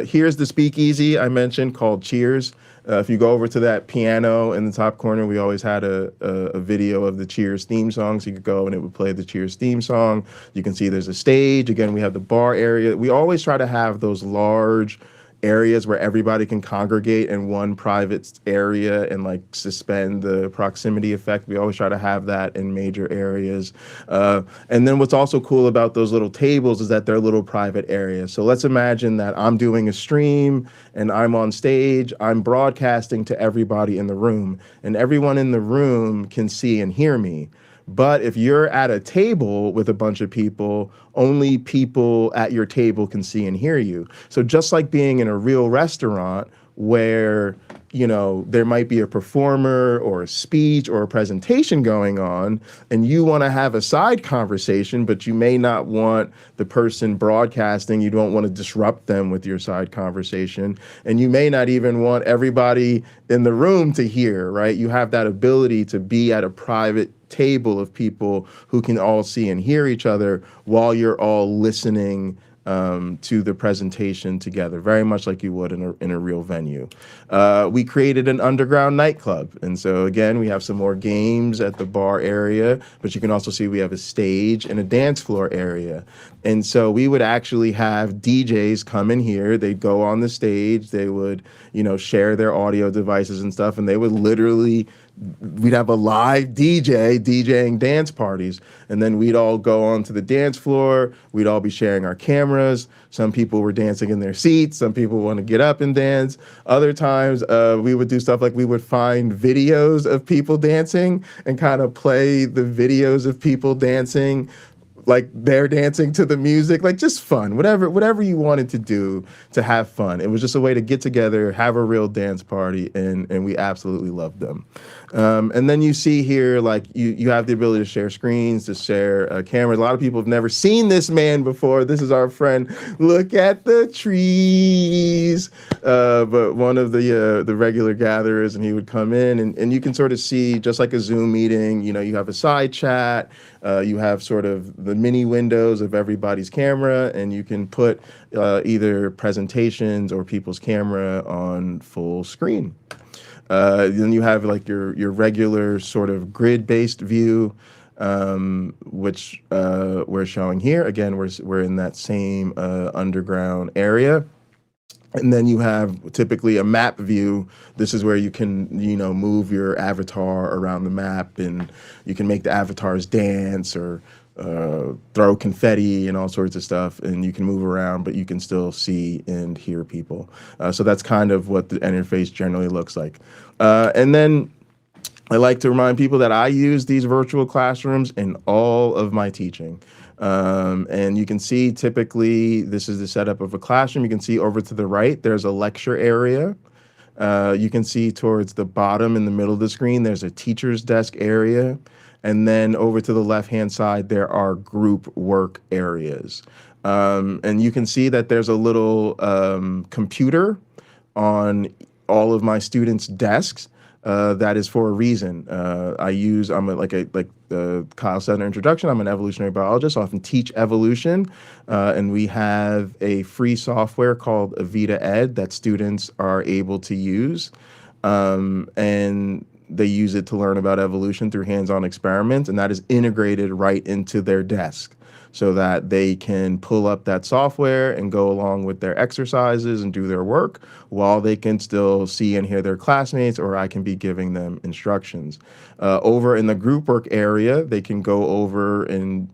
Speaker 1: Here's the speakeasy I mentioned called Cheers. If you go over to that piano in the top corner, we always had a video of the Cheers theme song. So you could go and it would play the Cheers theme song. You can see there's a stage. Again, we have the bar area. We always try to have those large areas where everybody can congregate in one private area and like suspend the proximity effect. We always try to have that in major areas. And then what's also cool about those little tables is that they're little private areas. So let's imagine that I'm doing a stream and I'm on stage. I'm broadcasting to everybody in the room, and everyone in the room can see and hear me. But if you're at a table with a bunch of people, only people at your table can see and hear you. So just like being in a real restaurant where, there might be a performer or a speech or a presentation going on, and you want to have a side conversation, but you may not want the person broadcasting, you don't want to disrupt them with your side conversation, and you may not even want everybody in the room to hear, right? You have that ability to be at a private table of people who can all see and hear each other while you're all listening to the presentation together, very much like you would in a real venue. We created an underground nightclub. And so again, we have some more games at the bar area, but you can also see we have a stage and a dance floor area. And so we would actually have DJs come in here, they'd go on the stage, they would, share their audio devices and stuff, and they would literally we'd have a live DJ DJing dance parties, and then we'd all go onto the dance floor. We'd all be sharing our cameras. Some people were dancing in their seats. Some people want to get up and dance. Other times we would do stuff like we would find videos of people dancing and kind of play the videos of people dancing like they're dancing to the music, like just fun, whatever you wanted to do to have fun. It was just a way to get together, have a real dance party, and we absolutely loved them. And then you see here, like you have the ability to share screens, to share cameras. A lot of people have never seen this man before. This is our friend. Look at the trees. But one of the regular gatherers, and he would come in, and you can sort of see, just like a Zoom meeting, you have a side chat. You have sort of the mini windows of everybody's camera, and you can put either presentations or people's camera on full screen. Then you have like your regular sort of grid-based view, which we're showing here. Again, we're in that same underground area. And then you have typically a map view. This is where you can, move your avatar around the map, and you can make the avatars dance or throw confetti and all sorts of stuff, and you can move around, but you can still see and hear people. So that's kind of what the interface generally looks like. And then I like to remind people that I use these virtual classrooms in all of my teaching. And you can see typically this is the setup of a classroom. You can see over to the right, there's a lecture area. You can see towards the bottom in the middle of the screen, there's a teacher's desk area. And then over to the left-hand side, there are group work areas. And you can see that there's a little computer on all of my students' desks. That is for a reason. Kyle said in our introduction, I'm an evolutionary biologist. I often teach evolution, and we have a free software called Avita Ed that students are able to use. And they use it to learn about evolution through hands-on experiments, and that is integrated right into their desk so that they can pull up that software and go along with their exercises and do their work while they can still see and hear their classmates, or I can be giving them instructions. Over in the group work area, they can go over and,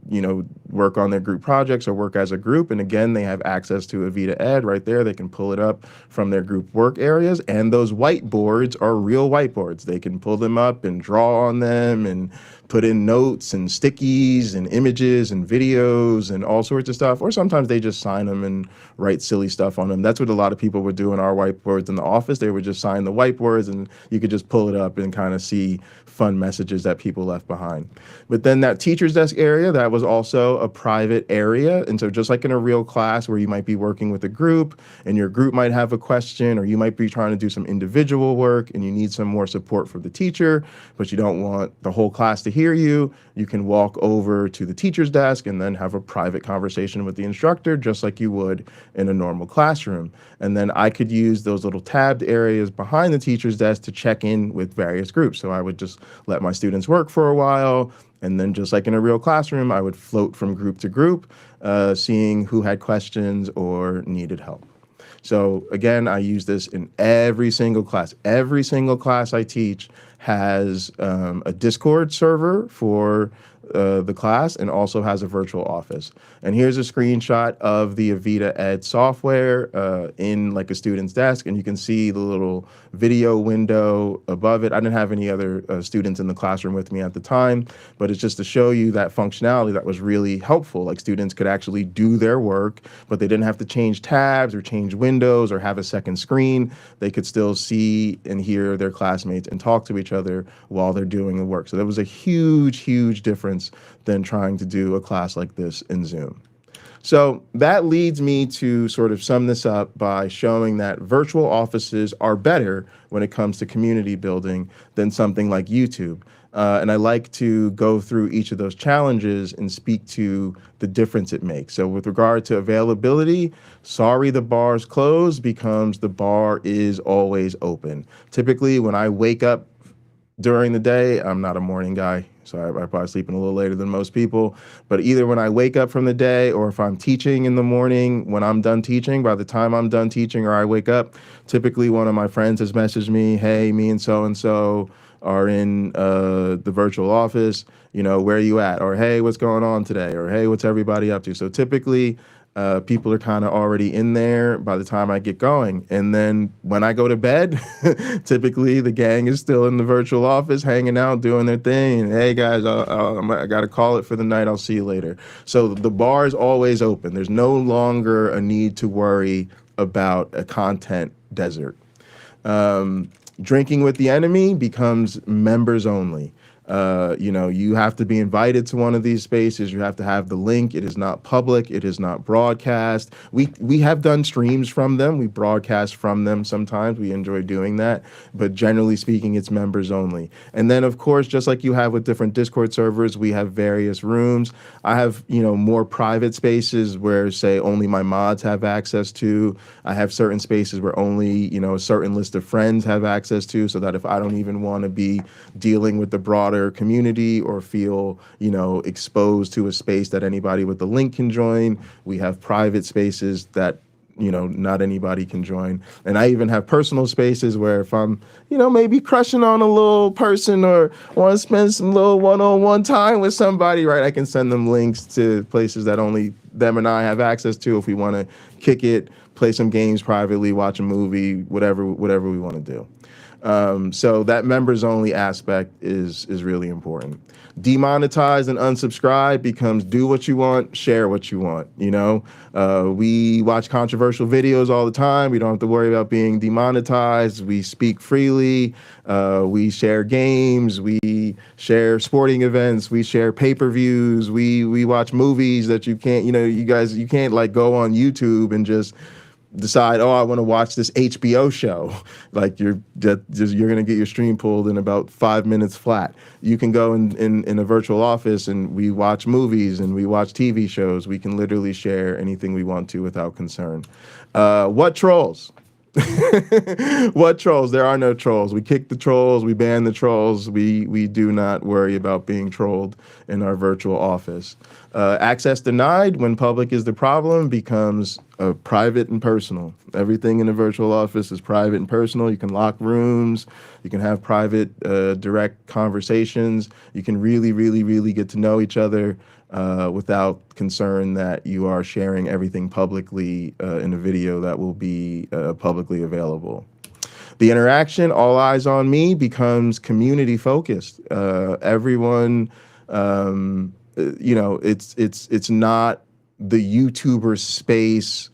Speaker 1: work on their group projects or work as a group. And again, they have access to Avita Ed right there. They can pull it up from their group work areas. And those whiteboards are real whiteboards. They can pull them up and draw on them and put in notes and stickies and images and videos and all sorts of stuff. Or sometimes they just sign them and write silly stuff on them. That's what a lot of people would do in our whiteboards in the office. They would just sign the whiteboards and you could just pull it up and kind of see fun messages that people left behind. But then that teacher's desk area, that was also a private area. And so just like in a real class where you might be working with a group and your group might have a question, or you might be trying to do some individual work and you need some more support from the teacher, but you don't want the whole class to hear you, you can walk over to the teacher's desk and then have a private conversation with the instructor, just like you would in a normal classroom. And then I could use those little tabbed areas behind the teacher's desk to check in with various groups. So I would just let my students work for a while, and then just like in a real classroom, I would float from group to group, seeing who had questions or needed help. So again, I use this in every single class. Every single class I teach has a Discord server for the class and also has a virtual office. And here's a screenshot of the Avita Ed software in like a student's desk, and you can see the little video window above it. I didn't have any other students in the classroom with me at the time, but it's just to show you that functionality that was really helpful. Like students could actually do their work, but they didn't have to change tabs or change windows or have a second screen. They could still see and hear their classmates and talk to each other while they're doing the work. So there was a huge, huge difference than trying to do a class like this in Zoom. So that leads me to sort of sum this up by showing that virtual offices are better when it comes to community building than something like YouTube. And I like to go through each of those challenges and speak to the difference it makes. So with regard to availability, sorry the bar's closed becomes the bar is always open. Typically when I wake up during the day, I'm not a morning guy, so I probably sleeping a little later than most people. But either when I wake up from the day or if I'm teaching in the morning, when I'm done teaching, by the time I'm done teaching or I wake up, typically one of my friends has messaged me, hey, me and so are in the virtual office, where are you at? Or hey, what's going on today? Or hey, what's everybody up to? So typically people are kind of already in there by the time I get going. And then when I go to bed, typically the gang is still in the virtual office hanging out, doing their thing. And, hey, guys, I got to call it for the night. I'll see you later. So the bar is always open. There's no longer a need to worry about a content desert. Drinking with the enemy becomes members only. You have to be invited to one of these spaces. You have to have the link. It is not public. It is not broadcast. We have done streams from them. We broadcast from them sometimes. We enjoy doing that. But generally speaking, it's members only. And then, of course, just like you have with different Discord servers, we have various rooms. I have, more private spaces where, say, only my mods have access to. I have certain spaces where only, a certain list of friends have access to, so that if I don't even want to be dealing with the broader community or feel, exposed to a space that anybody with the link can join, we have private spaces that, not anybody can join. And I even have personal spaces where if I'm, maybe crushing on a little person or want to spend some little one-on-one time with somebody, right, I can send them links to places that only them and I have access to if we want to kick it, play some games privately, watch a movie, whatever we want to do. So that members only aspect is really important. Demonetize and unsubscribe becomes do what you want, share what you want. We watch controversial videos all the time. We don't have to worry about being demonetized. We speak freely. We share games. We share sporting events. We share pay-per-views. We watch movies that you can't, you can't like go on YouTube and just decide, I want to watch this HBO show. Like you're going to get your stream pulled in about 5 minutes flat. You can go in a virtual office and we watch movies and we watch TV shows. We can literally share anything we want to without concern. What trolls? What trolls? There are no trolls. We kick the trolls. We ban the trolls. We do not worry about being trolled in our virtual office. Access denied when public is the problem becomes private and personal. Everything in a virtual office is private and personal. You can lock rooms. You can have private, direct conversations. You can really, really, really get to know each other without concern that you are sharing everything publicly in a video that will be publicly available. The interaction, all eyes on me, becomes community focused. Everyone, it's not the YouTuber space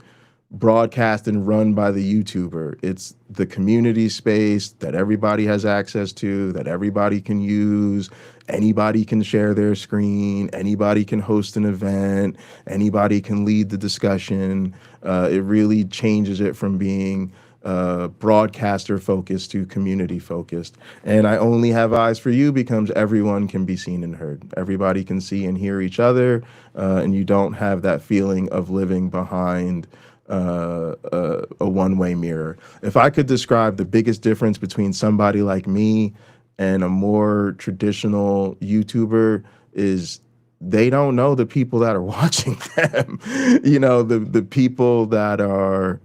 Speaker 1: broadcast and run by the YouTuber. It's the community space that everybody has access to, that everybody can use. Anybody can share their screen. Anybody can host an event. Anybody can lead the discussion. It really changes it from being broadcaster focused to community focused. And I only have eyes for you becomes everyone can be seen and heard. Everybody can see and hear each other, and you don't have that feeling of living behind a one-way mirror. If I could describe the biggest difference between somebody like me and a more traditional YouTuber is they don't know the people that are watching them. The people that are,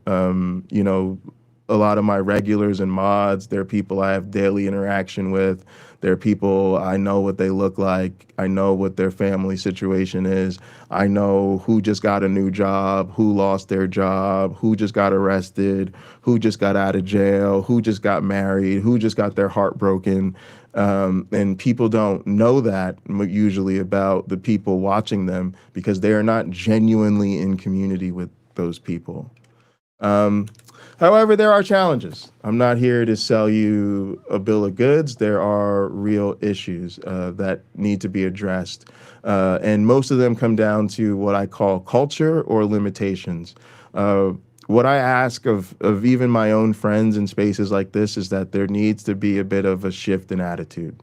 Speaker 1: a lot of my regulars and mods, they're people I have daily interaction with. They're people I know what they look like. I know what their family situation is. I know who just got a new job, who lost their job, who just got arrested, who just got out of jail, who just got married, who just got their heart broken. And people don't know that usually about the people watching them because they are not genuinely in community with those people. However, there are challenges. I'm not here to sell you a bill of goods. There are real issues that need to be addressed. And most of them come down to what I call culture or limitations. What I ask of even my own friends in spaces like this is that there needs to be a bit of a shift in attitude.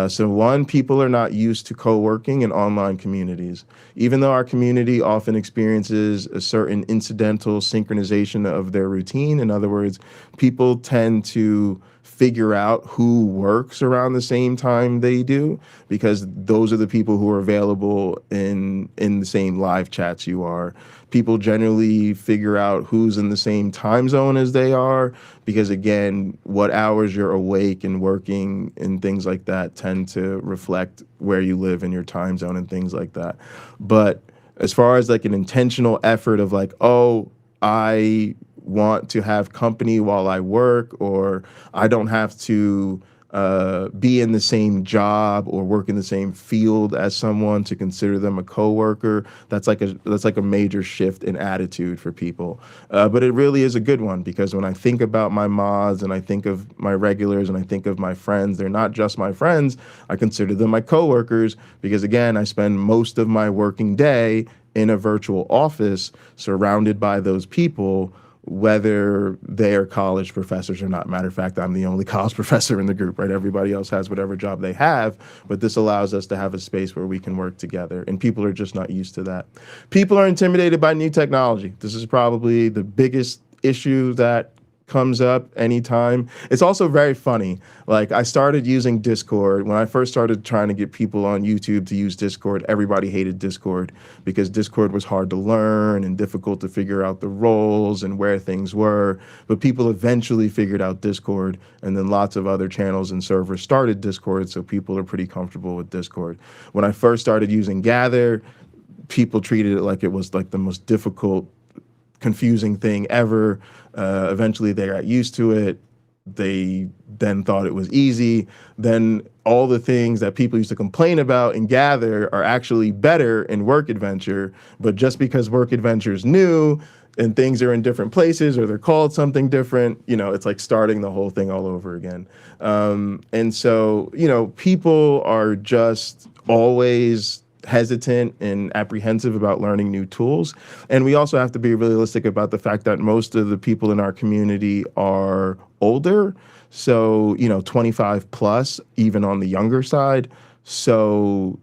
Speaker 1: So one, people are not used to co-working in online communities. Even though our community often experiences a certain incidental synchronization of their routine, in other words, people tend to figure out who works around the same time they do because those are the people who are available in the same live chats you are. People generally figure out who's in the same time zone as they are because, again, what hours you're awake and working and things like that tend to reflect where you live in your time zone and things like that. But as far as like an intentional effort of like, oh, I want to have company while I work, or I don't have to be in the same job or work in the same field as someone to consider them a coworker. That's like a major shift in attitude for people. But it really is a good one because when I think about my mods and I think of my regulars and I think of my friends, they're not just my friends. I consider them my coworkers because, again, I spend most of my working day in a virtual office surrounded by those people, whether they are college professors or not. Matter of fact, I'm the only college professor in the group, right? Everybody else has whatever job they have, but this allows us to have a space where we can work together, and people are just not used to that. People are intimidated by new technology. This is probably the biggest issue that comes up anytime. It's also very funny. Like, I started using Discord. When I first started trying to get people on YouTube to use Discord, everybody hated Discord because Discord was hard to learn and difficult to figure out the roles and where things were. But people eventually figured out Discord, and then lots of other channels and servers started Discord, so people are pretty comfortable with Discord. When I first started using Gather, people treated it like it was like the most difficult, confusing thing ever. Eventually they got used to it. They then thought it was easy. Then all the things that people used to complain about in Gather are actually better in Work Adventure. But just because Work Adventure is new and things are in different places or they're called something different, it's like starting the whole thing all over again. And so, people are just always hesitant and apprehensive about learning new tools. And we also have to be realistic about the fact that most of the people in our community are older. So, 25 plus, even on the younger side. So,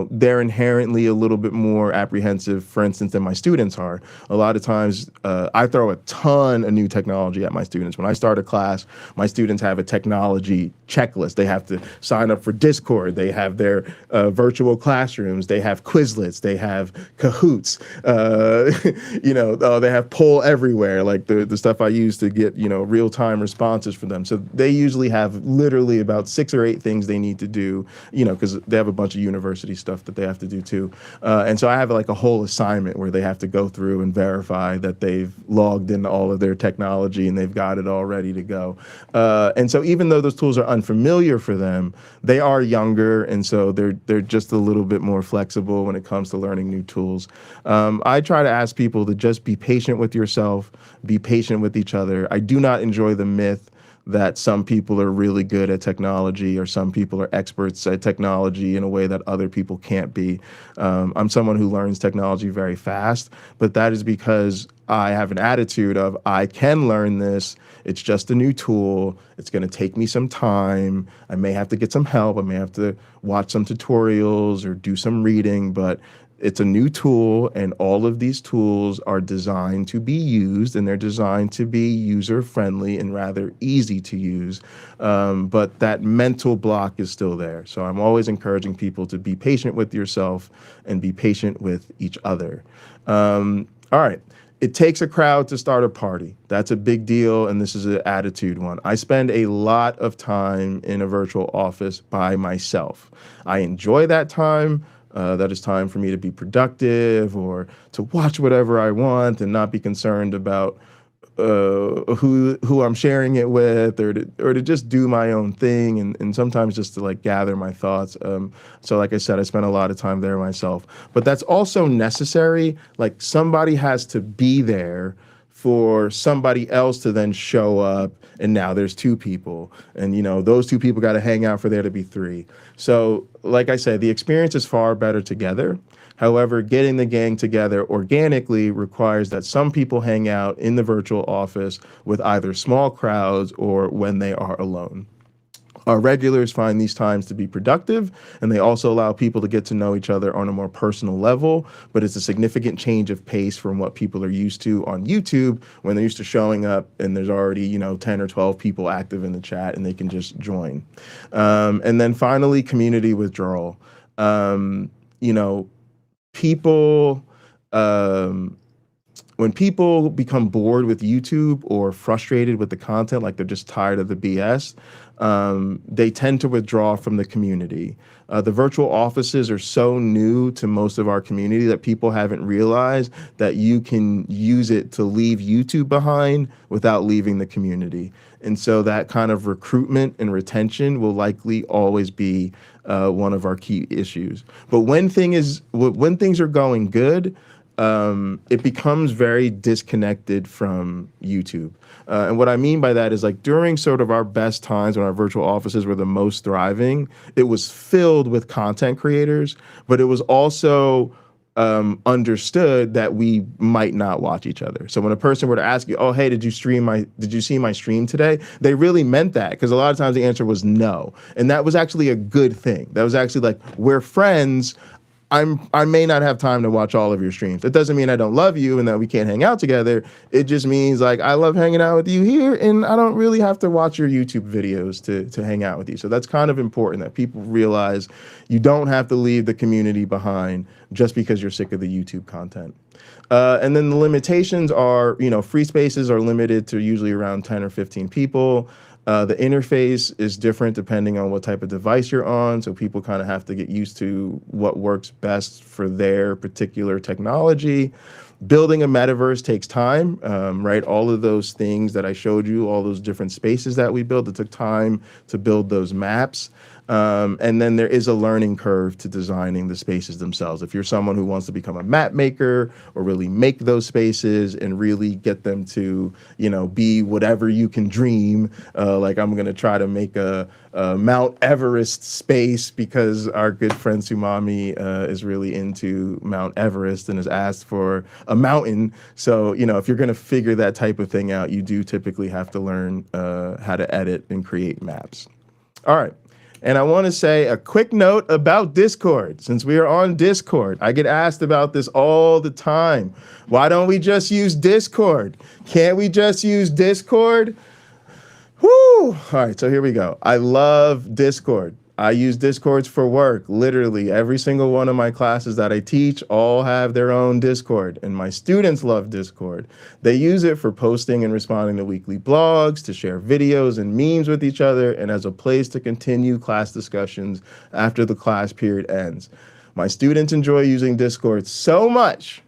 Speaker 1: they're inherently a little bit more apprehensive, for instance, than my students are. A lot of times, I throw a ton of new technology at my students. When I start a class, my students have a technology checklist. They have to sign up for Discord. They have their virtual classrooms. They have Quizlets. They have Kahoots. They have Poll Everywhere, like the stuff I use to get, real-time responses for them. So they usually have literally about 6 or 8 things they need to do, because they have a bunch of university stuff that they have to do too. And so I have like a whole assignment where they have to go through and verify that they've logged into all of their technology and they've got it all ready to go. And so even though those tools are unfamiliar for them, they are younger, and so they're just a little bit more flexible when it comes to learning new tools. I try to ask people to just be patient with yourself, be patient with each other. I do not enjoy the myth that some people are really good at technology or some people are experts at technology in a way that other people can't be. I'm someone who learns technology very fast, but that is because I have an attitude of I can learn this. It's just a new tool. It's going to take me some time. I may have to get some help. I may have to watch some tutorials or do some reading, but it's a new tool, and all of these tools are designed to be used, and they're designed to be user-friendly and rather easy to use. But that mental block is still there. So I'm always encouraging people to be patient with yourself and be patient with each other. All right. It takes a crowd to start a party. That's a big deal, and this is an attitude one. I spend a lot of time in a virtual office by myself. I enjoy that time. That is time for me to be productive or to watch whatever I want and not be concerned about who I'm sharing it with, or to just do my own thing, and sometimes just to like gather my thoughts. So like I said, I spend a lot of time there myself. But that's also necessary. Like somebody has to be there for somebody else to then show up, and now there's 2 people, and those 2 people got to hang out for there to be 3. So like I said, the experience is far better together. However, getting the gang together organically requires that some people hang out in the virtual office with either small crowds or when they are alone. Our regulars find these times to be productive, and they also allow people to get to know each other on a more personal level, but it's a significant change of pace from what people are used to on YouTube when they're used to showing up and there's already, 10 or 12 people active in the chat and they can just join. And then finally, community withdrawal. People, when people become bored with YouTube or frustrated with the content, like they're just tired of the BS, they tend to withdraw from the community. The virtual offices are so new to most of our community that people haven't realized that you can use it to leave YouTube behind without leaving the community. And so that kind of recruitment and retention will likely always be one of our key issues. But when things are going good, it becomes very disconnected from YouTube. And what I mean by that is like during sort of our best times when our virtual offices were the most thriving, it was filled with content creators, but it was also understood that we might not watch each other. So when a person were to ask you, oh, hey, did you see my stream today? They really meant that, because a lot of times the answer was no. And that was actually a good thing. That was actually like, we're friends. I may not have time to watch all of your streams. It doesn't mean I don't love you and that we can't hang out together. It just means like I love hanging out with you here, and I don't really have to watch your YouTube videos to hang out with you. So that's kind of important that people realize you don't have to leave the community behind just because you're sick of the YouTube content. And then the limitations are, free spaces are limited to usually around 10 or 15 people. The interface is different depending on what type of device you're on, so people kind of have to get used to what works best for their particular technology. Building a metaverse takes time, right? All of those things that I showed you, all those different spaces that we built, it took time to build those maps. And then there is a learning curve to designing the spaces themselves. If you're someone who wants to become a map maker or really make those spaces and really get them to, be whatever you can dream, like I'm going to try to make a Mount Everest space because our good friend Sumami is really into Mount Everest and has asked for a mountain. So, if you're going to figure that type of thing out, you do typically have to learn how to edit and create maps. All right. And I want to say a quick note about Discord. Since we are on Discord, I get asked about this all the time. Why don't we just use Discord? Can't we just use Discord? Whoo! All right, so here we go. I love Discord. I use Discords for work. Literally every single one of my classes that I teach all have their own Discord, and my students love Discord. They use it for posting and responding to weekly blogs, to share videos and memes with each other, and as a place to continue class discussions after the class period ends. My students enjoy using Discord so much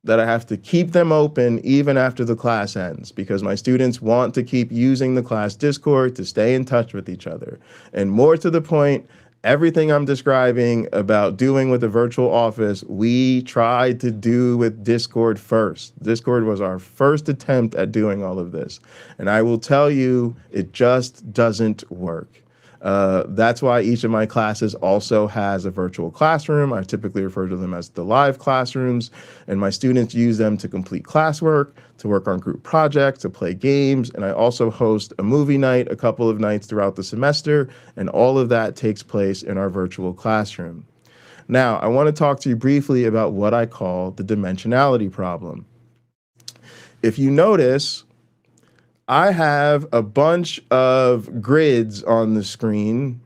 Speaker 1: that I have to keep them open even after the class ends, because my students want to keep using the class Discord to stay in touch with each other. And more to the point, everything I'm describing about doing with the virtual office, we tried to do with Discord first. Discord was our first attempt at doing all of this. And I will tell you, it just doesn't work. That's why each of my classes also has a virtual classroom. I typically refer to them as the live classrooms, and my students use them to complete classwork, to work on group projects, to play games, and I also host a movie night a couple of nights throughout the semester, and all of that takes place in our virtual classroom. Now, I want to talk to you briefly about what I call the dimensionality problem. If you notice, I have a bunch of grids on the screen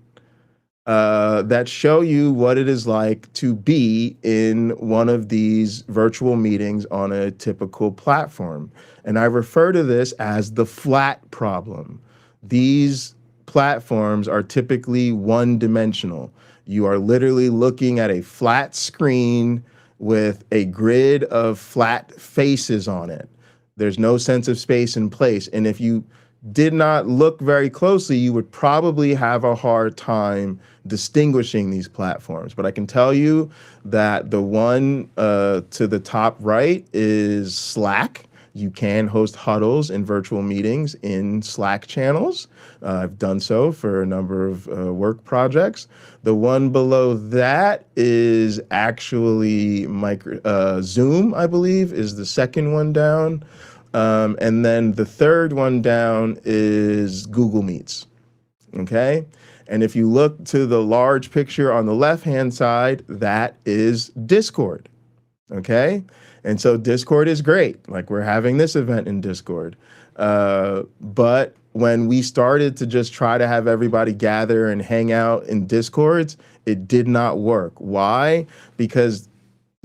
Speaker 1: that show you what it is like to be in one of these virtual meetings on a typical platform. And I refer to this as the flat problem. These platforms are typically one-dimensional. You are literally looking at a flat screen with a grid of flat faces on it. There's no sense of space and place. And if you did not look very closely, you would probably have a hard time distinguishing these platforms. But I can tell you that the one to the top right is Slack. You can host huddles and virtual meetings in Slack channels. I've done so for a number of work projects. The one below that is actually Zoom, I believe, is the second one down. And then the third one down is Google Meets, okay? And if you look to the large picture on the left-hand side, that is Discord, okay? And so Discord is great. Like, we're having this event in Discord. But when we started to just try to have everybody gather and hang out in Discords, it did not work. Why? Because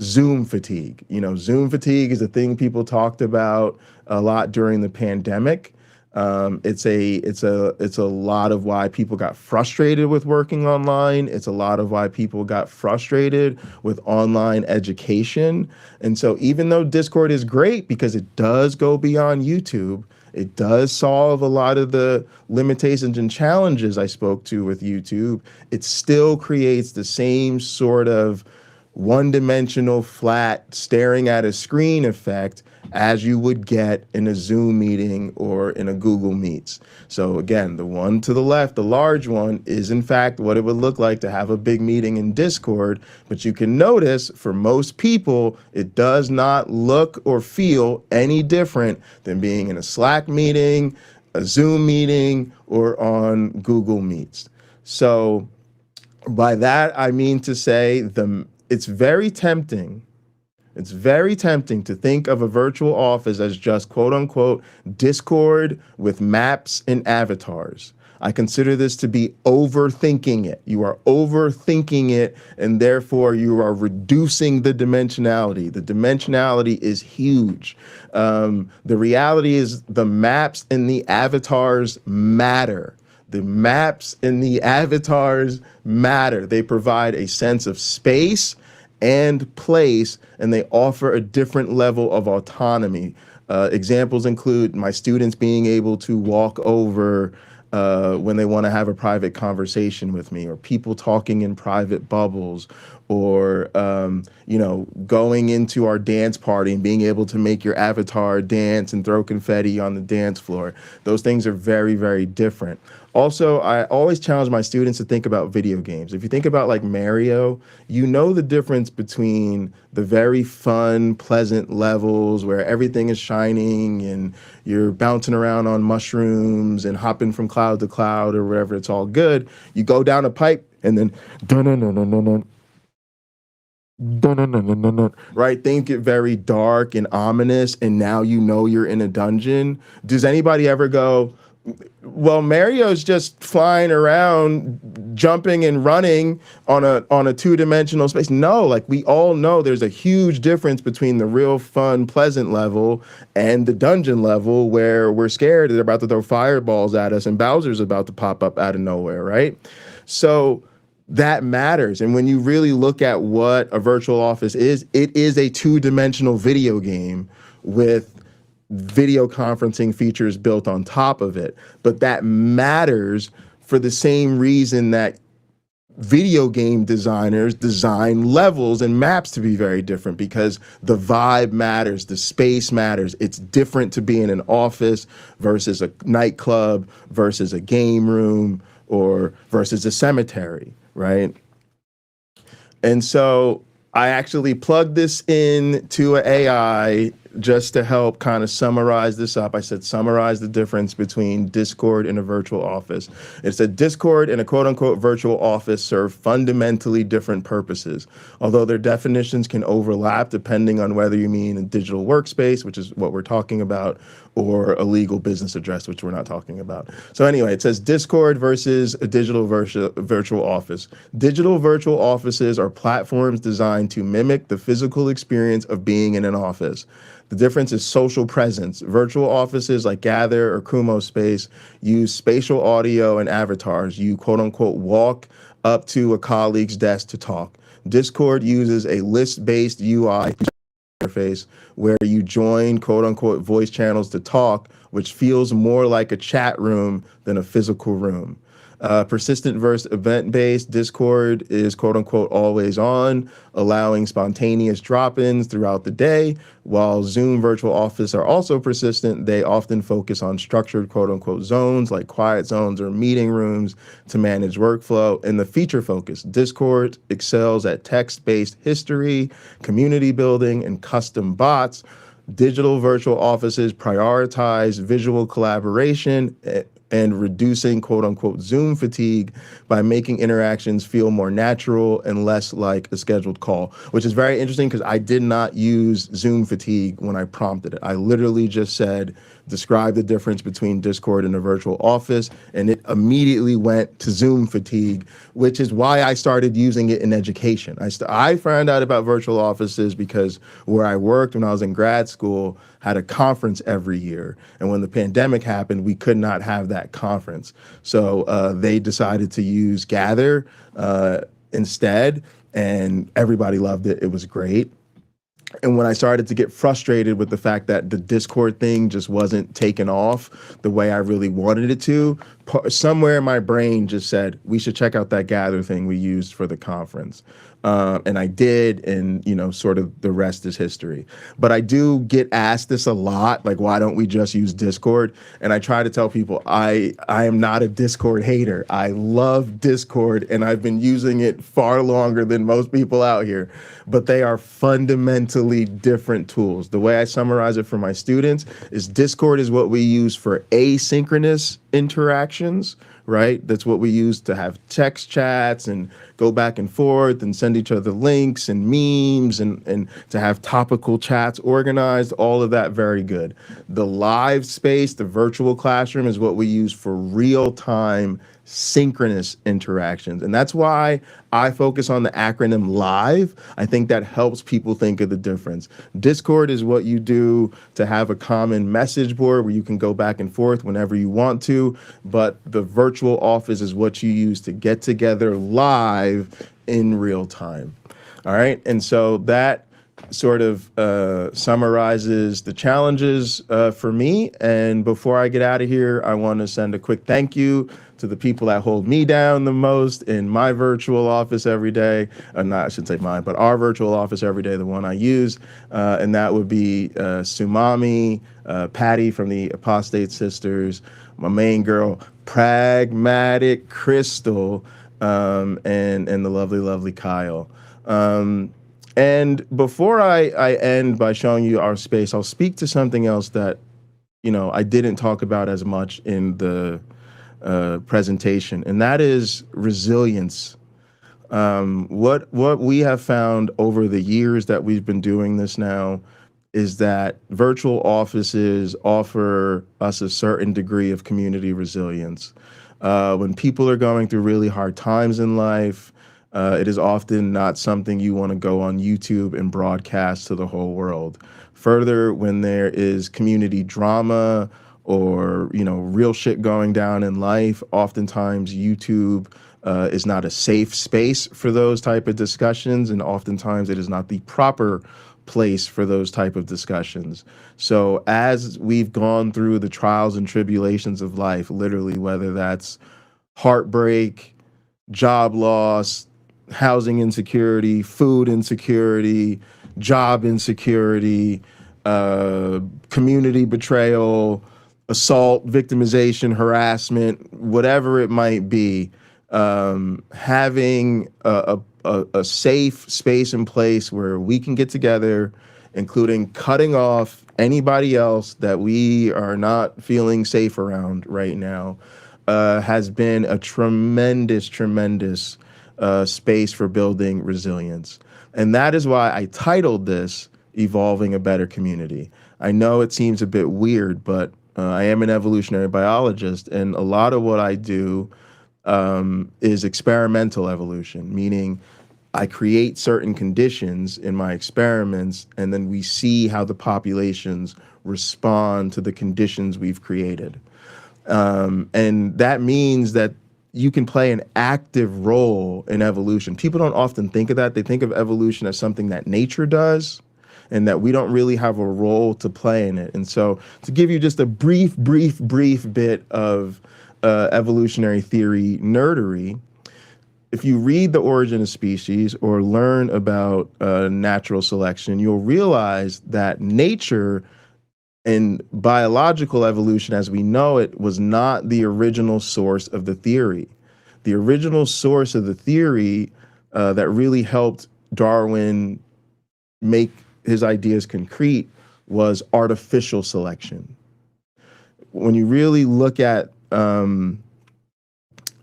Speaker 1: Zoom fatigue. You know, Zoom fatigue is a thing people talked about a lot during the pandemic. It's a lot of why people got frustrated with working online. It's a lot of why people got frustrated with online education. And so even though Discord is great because it does go beyond YouTube, it does solve a lot of the limitations and challenges I spoke to with YouTube, it still creates the same sort of one-dimensional, flat, staring at a screen effect as you would get in a Zoom meeting or in a Google Meets. So again, the one to the left, the large one, is in fact what it would look like to have a big meeting in Discord. But you can notice for most people, it does not look or feel any different than being in a Slack meeting, a Zoom meeting, or on Google Meets. So by that, I mean to say it's very tempting. It's very tempting to think of a virtual office as just quote unquote Discord with maps and avatars. I consider this to be overthinking it. You are overthinking it, and therefore you are reducing the dimensionality. The dimensionality is huge. The reality is the maps and the avatars matter. The maps and the avatars matter. They provide a sense of space and place, and they offer a different level of autonomy. Examples include my students being able to walk over when they want to have a private conversation with me, or people talking in private bubbles, or going into our dance party and being able to make your avatar dance and throw confetti on the dance floor. Those things are very, very different. Also, I always challenge my students to think about video games. If you think about like Mario, you know the difference between the very fun, pleasant levels where everything is shining and you're bouncing around on mushrooms and hopping from cloud to cloud or wherever, it's all good. You go down a pipe and then dun-dun-dun-dun-dun-dun, dun-dun-dun-dun-dun-dun, right? Things get very dark and ominous, and now you know you're in a dungeon. Does anybody ever go, well, Mario's just flying around, jumping and running on a two-dimensional space? No, like we all know there's a huge difference between the real fun, pleasant level and the dungeon level where we're scared they're about to throw fireballs at us and Bowser's about to pop up out of nowhere, right? So that matters. And when you really look at what a virtual office is, it is a two-dimensional video game with video conferencing features built on top of it. But that matters for the same reason that video game designers design levels and maps to be very different, because the vibe matters, the space matters. It's different to be in an office versus a nightclub versus a game room or versus a cemetery, right? And so I actually plugged this in to an AI just to help kind of summarize this up. I said, summarize the difference between Discord and a virtual office. It said Discord and a quote unquote virtual office serve fundamentally different purposes, although their definitions can overlap depending on whether you mean a digital workspace, which is what we're talking about, or a legal business address, which we're not talking about. So anyway, it says Discord versus a digital virtual office. Digital virtual offices are platforms designed to mimic the physical experience of being in an office. The difference is social presence. Virtual offices like Gather or Kumo Space use spatial audio and avatars. You quote unquote walk up to a colleague's desk to talk. Discord uses a list-based UI interface where you join quote unquote voice channels to talk, which feels more like a chat room than a physical room. Persistent versus event-based. Discord is quote unquote always on, allowing spontaneous drop-ins throughout the day. While Zoom virtual office are also persistent, they often focus on structured quote unquote zones like quiet zones or meeting rooms to manage workflow. And the feature focus, Discord excels at text-based history, community building, and custom bots. Digital virtual offices prioritize visual collaboration and reducing quote unquote Zoom fatigue by making interactions feel more natural and less like a scheduled call, which is very interesting because I did not use Zoom fatigue when I prompted it. I literally just said, describe the difference between Discord and a virtual office, and it immediately went to Zoom fatigue, which is why I started using it in education. I found out about virtual offices because where I worked when I was in grad school had a conference every year. And when the pandemic happened, we could not have that conference. So they decided to use Gather instead, and everybody loved it. It was great. And when I started to get frustrated with the fact that the Discord thing just wasn't taking off the way I really wanted it to, somewhere in my brain just said, we should check out that Gather thing we used for the conference. And I did, and sort of the rest is history. But I do get asked this a lot, like, why don't we just use Discord? And I try to tell people I am not a Discord hater. I love Discord, and I've been using it far longer than most people out here. But they are fundamentally different tools. The way I summarize it for my students is Discord is what we use for asynchronous interactions, right? That's what we use to have text chats and go back and forth and send each other links and memes and to have topical chats organized, all of that, very good. The live space, the virtual classroom, is what we use for real-time synchronous interactions. And that's why I focus on the acronym LIVE. I think that helps people think of the difference. Discord is what you do to have a common message board where you can go back and forth whenever you want to, but the virtual office is what you use to get together live in real time. All right. And so that sort of summarizes the challenges for me. And before I get out of here, I want to send a quick thank you to the people that hold me down the most in my virtual office every day. Not, I shouldn't say mine, but our virtual office every day, the one I use. And that would be Sumami, Patty from the Apostate Sisters, my main girl, Pragmatic Crystal, and the lovely, lovely Kyle. And before I end by showing you our space, I'll speak to something else that, I didn't talk about as much in the presentation, and that is resilience. What we have found over the years that we've been doing this now is that virtual offices offer us a certain degree of community resilience. When people are going through really hard times in life, it is often not something you want to go on YouTube and broadcast to the whole world. Further, when there is community drama or, real shit going down in life, oftentimes YouTube is not a safe space for those type of discussions, and oftentimes it is not the proper place for those type of discussions. So as we've gone through the trials and tribulations of life, literally, whether that's heartbreak, job loss, housing insecurity, food insecurity, job insecurity, community betrayal, assault, victimization, harassment, whatever it might be, having a safe space and place where we can get together, including cutting off anybody else that we are not feeling safe around right now, has been a tremendous space for building resilience. And that is why I titled this Evolving a Better Community. I know it seems a bit weird, but I am an evolutionary biologist, and a lot of what I do is experimental evolution, meaning I create certain conditions in my experiments, and then we see how the populations respond to the conditions we've created. And that means that you can play an active role in evolution. People don't often think of that. They think of evolution as something that nature does, and that we don't really have a role to play in it. And so to give you just a brief bit of evolutionary theory nerdery, if you read The Origin of Species or learn about natural selection, you'll realize that nature and biological evolution as we know it was not the original source of the theory. The original source of the theory that really helped Darwin make his ideas concrete was artificial selection. When you really look at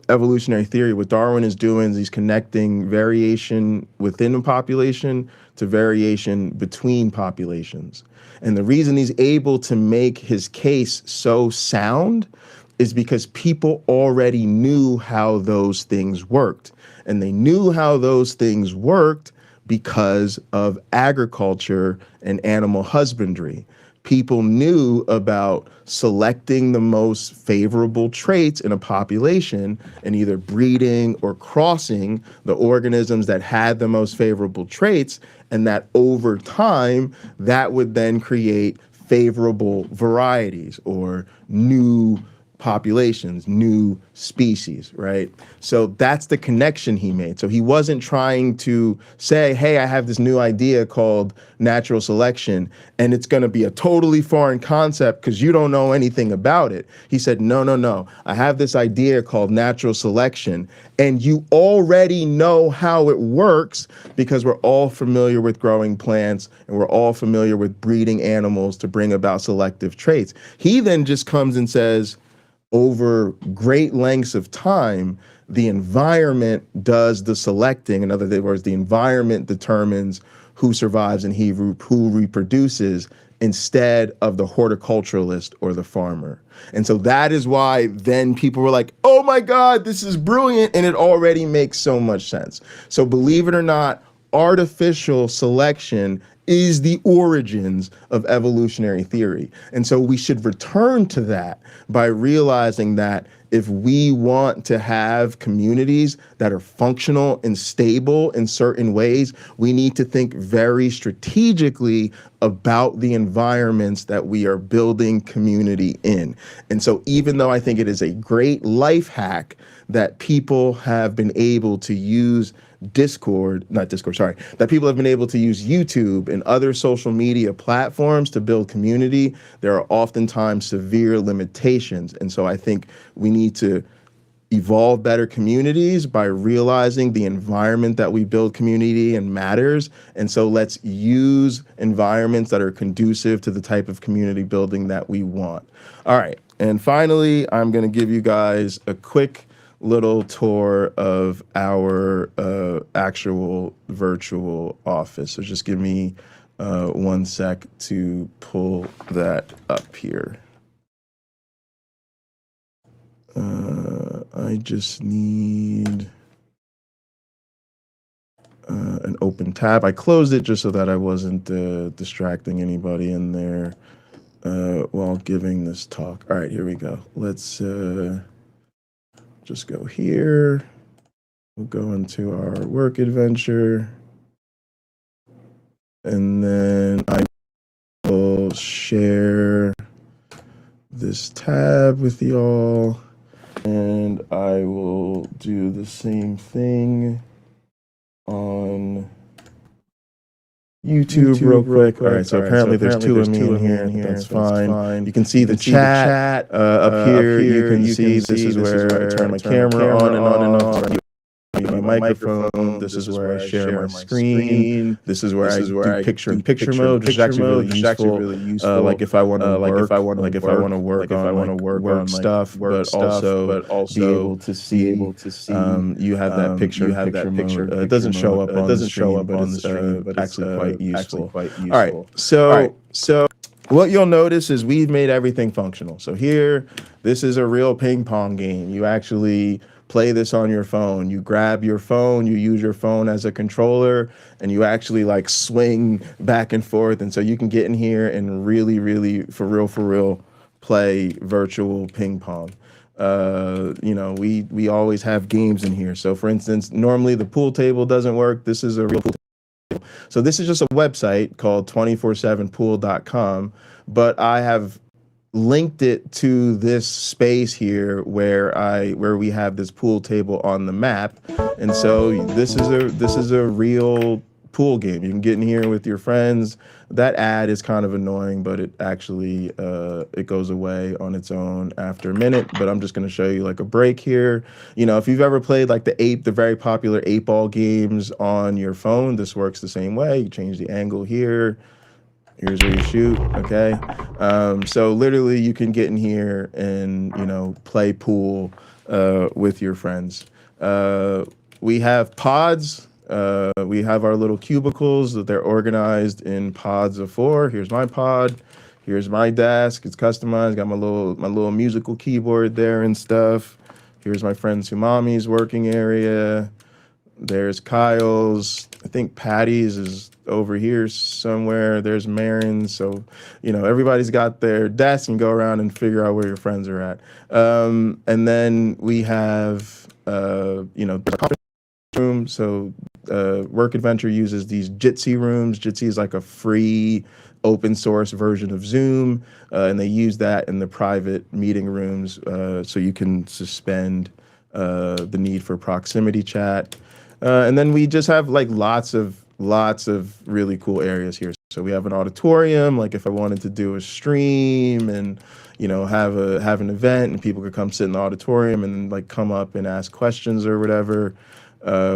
Speaker 1: evolutionary theory, what Darwin is doing is he's connecting variation within a population to variation between populations. And the reason he's able to make his case so sound is because people already knew how those things worked. And they knew how those things worked because of agriculture and animal husbandry. People knew about selecting the most favorable traits in a population and either breeding or crossing the organisms that had the most favorable traits, and that over time, that would then create favorable varieties or new populations, new species, right? So that's the connection he made. So he wasn't trying to say, hey, I have this new idea called natural selection, and it's going to be a totally foreign concept because you don't know anything about it. He said, no. I have this idea called natural selection, and you already know how it works because we're all familiar with growing plants and we're all familiar with breeding animals to bring about selective traits. He then just comes and says, over great lengths of time, the environment does the selecting. In other words, the environment determines who survives and who reproduces instead of the horticulturalist or the farmer. And so that is why then people were like, oh my God, this is brilliant. And it already makes so much sense. So believe it or not, artificial selection is the origins of evolutionary theory. And so we should return to that by realizing that if we want to have communities that are functional and stable in certain ways, we need to think very strategically about the environments that we are building community in. And so even though I think it is a great life hack that people have been able to use that people have been able to use YouTube and other social media platforms to build community, there are oftentimes severe limitations. And so I think we need to evolve better communities by realizing the environment that we build community in matters. And so let's use environments that are conducive to the type of community building that we want. All right. And finally, I'm going to give you guys a quick little tour of our actual virtual office. So just give me 1 sec to pull that up here. I just need an open tab. I closed it just so that I wasn't distracting anybody in there while giving this talk. All right, here we go. Let's just go here. We'll go into our work adventure. And then I will share this tab with y'all. And I will do the same thing on YouTube real quick. All right, so apparently there's two of me in here. That's fine. You can see the chat up here. You can see this is where I turn my camera on and on and off. My microphone. This is where I share my screen. This is where I do picture-in-picture mode, which is actually really useful. Like if I want to work on work stuff, but also be able to see. You have that picture. It doesn't show up on the screen, but it's actually quite useful. All right, so what you'll notice is we've made everything functional. So here, this is a real ping pong game. You actually play this on your phone. You grab your phone, you use your phone as a controller, and you actually like swing back and forth. And so you can get in here and really, for real, play virtual ping pong. We always have games in here. So for instance, normally the pool table doesn't work. This is a real pool table. So this is just a website called 247pool.com, but I have linked it to this space here where we have this pool table on the map. And so this is a real pool game. You can get in here with your friends. That ad is kind of annoying, but it actually it goes away on its own after a minute. But I'm just going to show you like a break here. You know, if you've ever played like the very popular 8-ball games on your phone, this works the same way. You change the angle here. Here's where you shoot, okay? So literally you can get in here and, play pool with your friends. We have pods. We have our little cubicles that they're organized in pods of 4. Here's my pod. Here's my desk. It's customized. Got my little musical keyboard there and stuff. Here's my friend Sumami's working area. There's Kyle's. I think Patty's is over here somewhere. There's Marin's. So, everybody's got their desk and go around and figure out where your friends are at. And then we have, the conference room. So Work Adventure uses these Jitsi rooms. Jitsi is like a free open source version of Zoom. And they use that in the private meeting rooms so you can suspend the need for proximity chat. And then we just have like lots of really cool areas here. So we have an auditorium, like if I wanted to do a stream and, have an event and people could come sit in the auditorium and like come up and ask questions or whatever.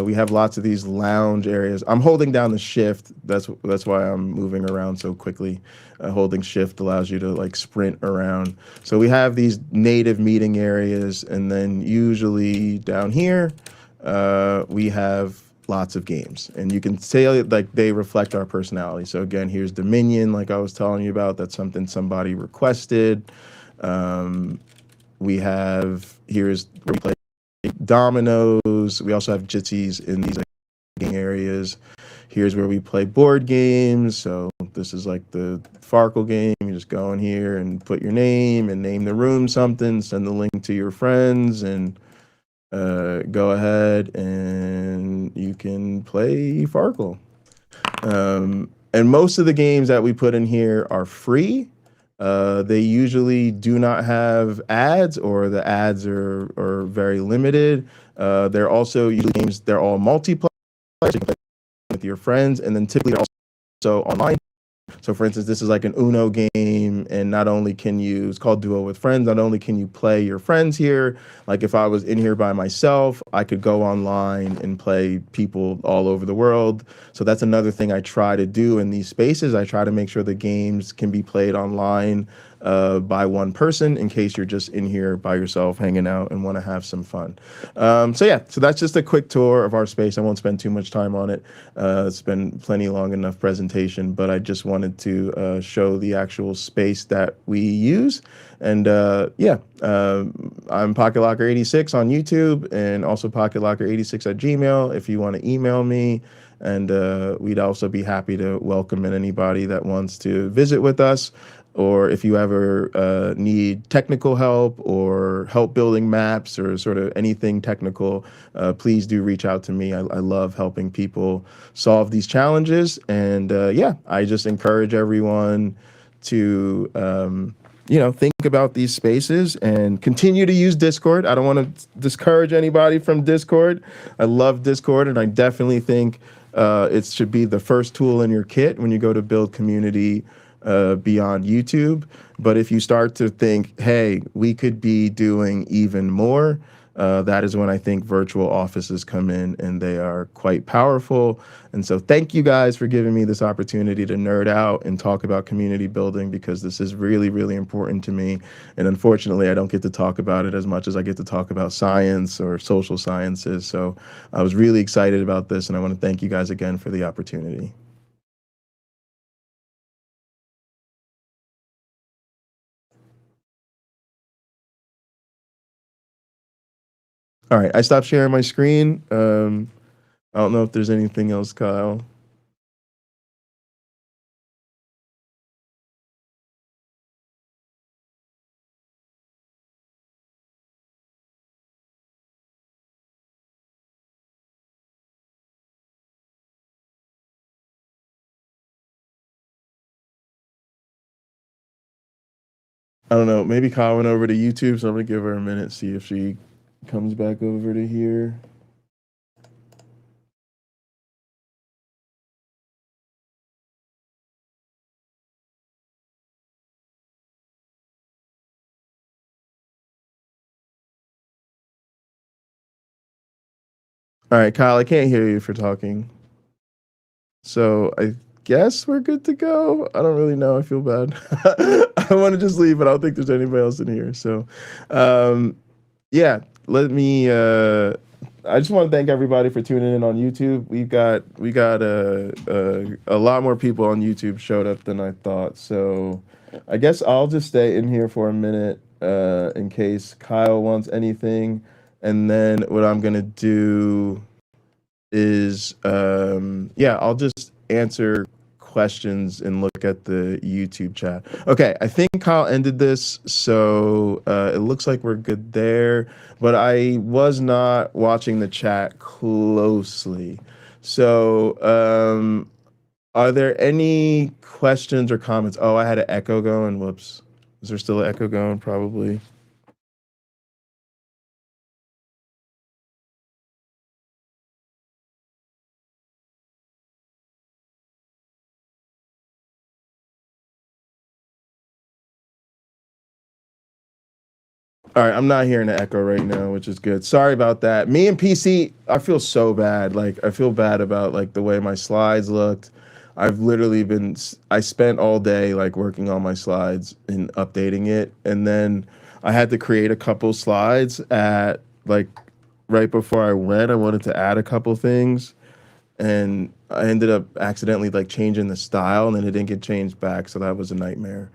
Speaker 1: We have lots of these lounge areas. I'm holding down the shift. That's why I'm moving around so quickly. Holding shift allows you to like sprint around. So we have these native meeting areas, and then usually down here, we have lots of games, and you can say like they reflect our personality. So again, here's Dominion, like I was telling you about. That's something somebody requested. Here's where we play dominoes. We also have Jitsis in these areas. Here's where we play board games. So this is like the Farkle game. You just go in here and put your name and name the room something, send the link to your friends, and go ahead and you can play Farkle. And most of the games that we put in here are free. They usually do not have ads, or the ads are very limited. They're also usually games, they're all multiplayer, so you can play with your friends, and then typically they're also online. So for instance, this is like an Uno game, and not only can you, it's called Duo with Friends, not only can you play your friends here, like if I was in here by myself, I could go online and play people all over the world. So that's another thing I try to do in these spaces. I try to make sure the games can be played online by one person, in case you're just in here by yourself hanging out and want to have some fun. So yeah, so that's just a quick tour of our space. I won't spend too much time on it. It's been plenty long enough presentation, but I just wanted to show the actual space that we use. And I'm Pocket Locker 86 on YouTube, and also Pocket Locker 86 at Gmail if you want to email me. And we'd also be happy to welcome in anybody that wants to visit with us. Or if you ever need technical help or help building maps or sort of anything technical, please do reach out to me. I love helping people solve these challenges. And I just encourage everyone to think about these spaces and continue to use Discord. I don't want to discourage anybody from Discord. I love Discord, and I definitely think it should be the first tool in your kit when you go to build community beyond YouTube. But if you start to think, hey, we could be doing even more, that is when I think virtual offices come in, and they are quite powerful. And so thank you guys for giving me this opportunity to nerd out and talk about community building, because this is really, really important to me. And unfortunately, I don't get to talk about it as much as I get to talk about science or social sciences. So I was really excited about this, and I want to thank you guys again for the opportunity. All right, I stopped sharing my screen. I don't know if there's anything else, Kyle. I don't know, maybe Kyle went over to YouTube, so I'm gonna give her a minute, see if she comes back over to here. All right, Kyle, I can't hear you if you're talking. So I guess we're good to go. I don't really know. I feel bad. I want to just leave, but I don't think there's anybody else in here. So, let me. I just want to thank everybody for tuning in on YouTube. We got a lot more people on YouTube showed up than I thought. So I guess I'll just stay in here for a minute in case Kyle wants anything. And then what I'm going to do is, I'll just answer questions and look at the YouTube chat. Okay, I think Kyle ended this, so it looks like we're good there. But I was not watching the chat closely. So are there any questions or comments? Oh, I had an echo going. Whoops. Is there still an echo going? Probably. All right, I'm not hearing an echo right now, which is good. Sorry about that. Me and PC, I feel so bad. Like, I feel bad about like the way my slides looked. I spent all day like working on my slides and updating it. And then I had to create a couple slides at like right before I went. I wanted to add a couple things, and I ended up accidentally like changing the style, and then it didn't get changed back. So that was a nightmare.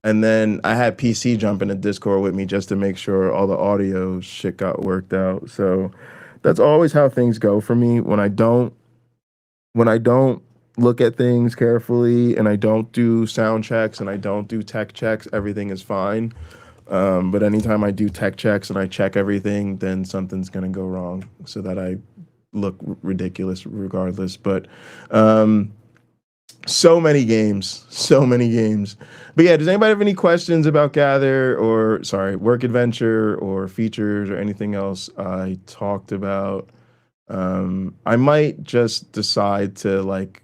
Speaker 1: And then I had PC jump into Discord with me just to make sure all the audio shit got worked out. So that's always how things go for me. When I don't when I don't look at things carefully and I don't do sound checks and I don't do tech checks, everything is fine. But anytime I do tech checks and I check everything, then something's gonna go wrong so that I look ridiculous regardless. But so many games, so many games. But yeah, does anybody have any questions about Gather or Work Adventure or features or anything else I talked about? I might just decide to like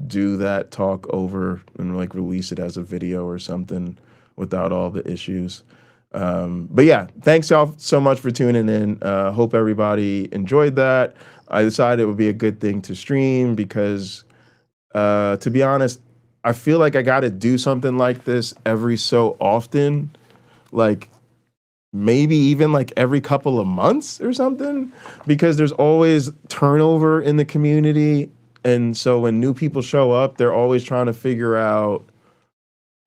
Speaker 1: do that talk over and like release it as a video or something without all the issues. But yeah, thanks y'all so much for tuning in. Hope everybody enjoyed that. I decided it would be a good thing to stream because, to be honest, I feel like I got to do something like this every so often, like maybe even like every couple of months or something, because there's always turnover in the community. And so when new people show up, they're always trying to figure out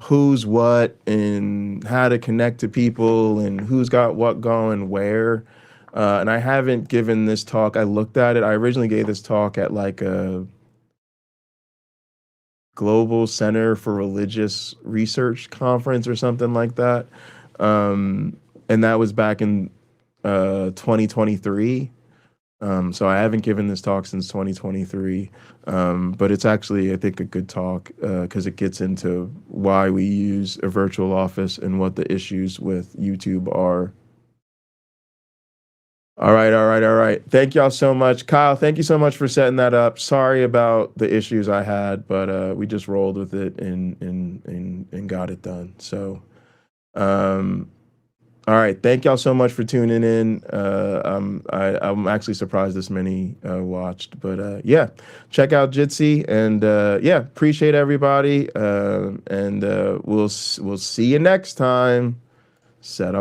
Speaker 1: who's what and how to connect to people and who's got what going where. And I haven't given this talk. I looked at it. I originally gave this talk at like a Global Center for Religious Research conference or something like that. And that was back in 2023. So I haven't given this talk since 2023, but it's actually, I think, a good talk because it gets into why we use a virtual office and what the issues with YouTube are. All right. Thank y'all so much. Kyle, thank you so much for setting that up. Sorry about the issues I had, but we just rolled with it and got it done. So, all right. Thank y'all so much for tuning in. I'm actually surprised this many watched, but yeah, check out Jitsi and yeah, appreciate everybody. And we'll see you next time. Set 'em.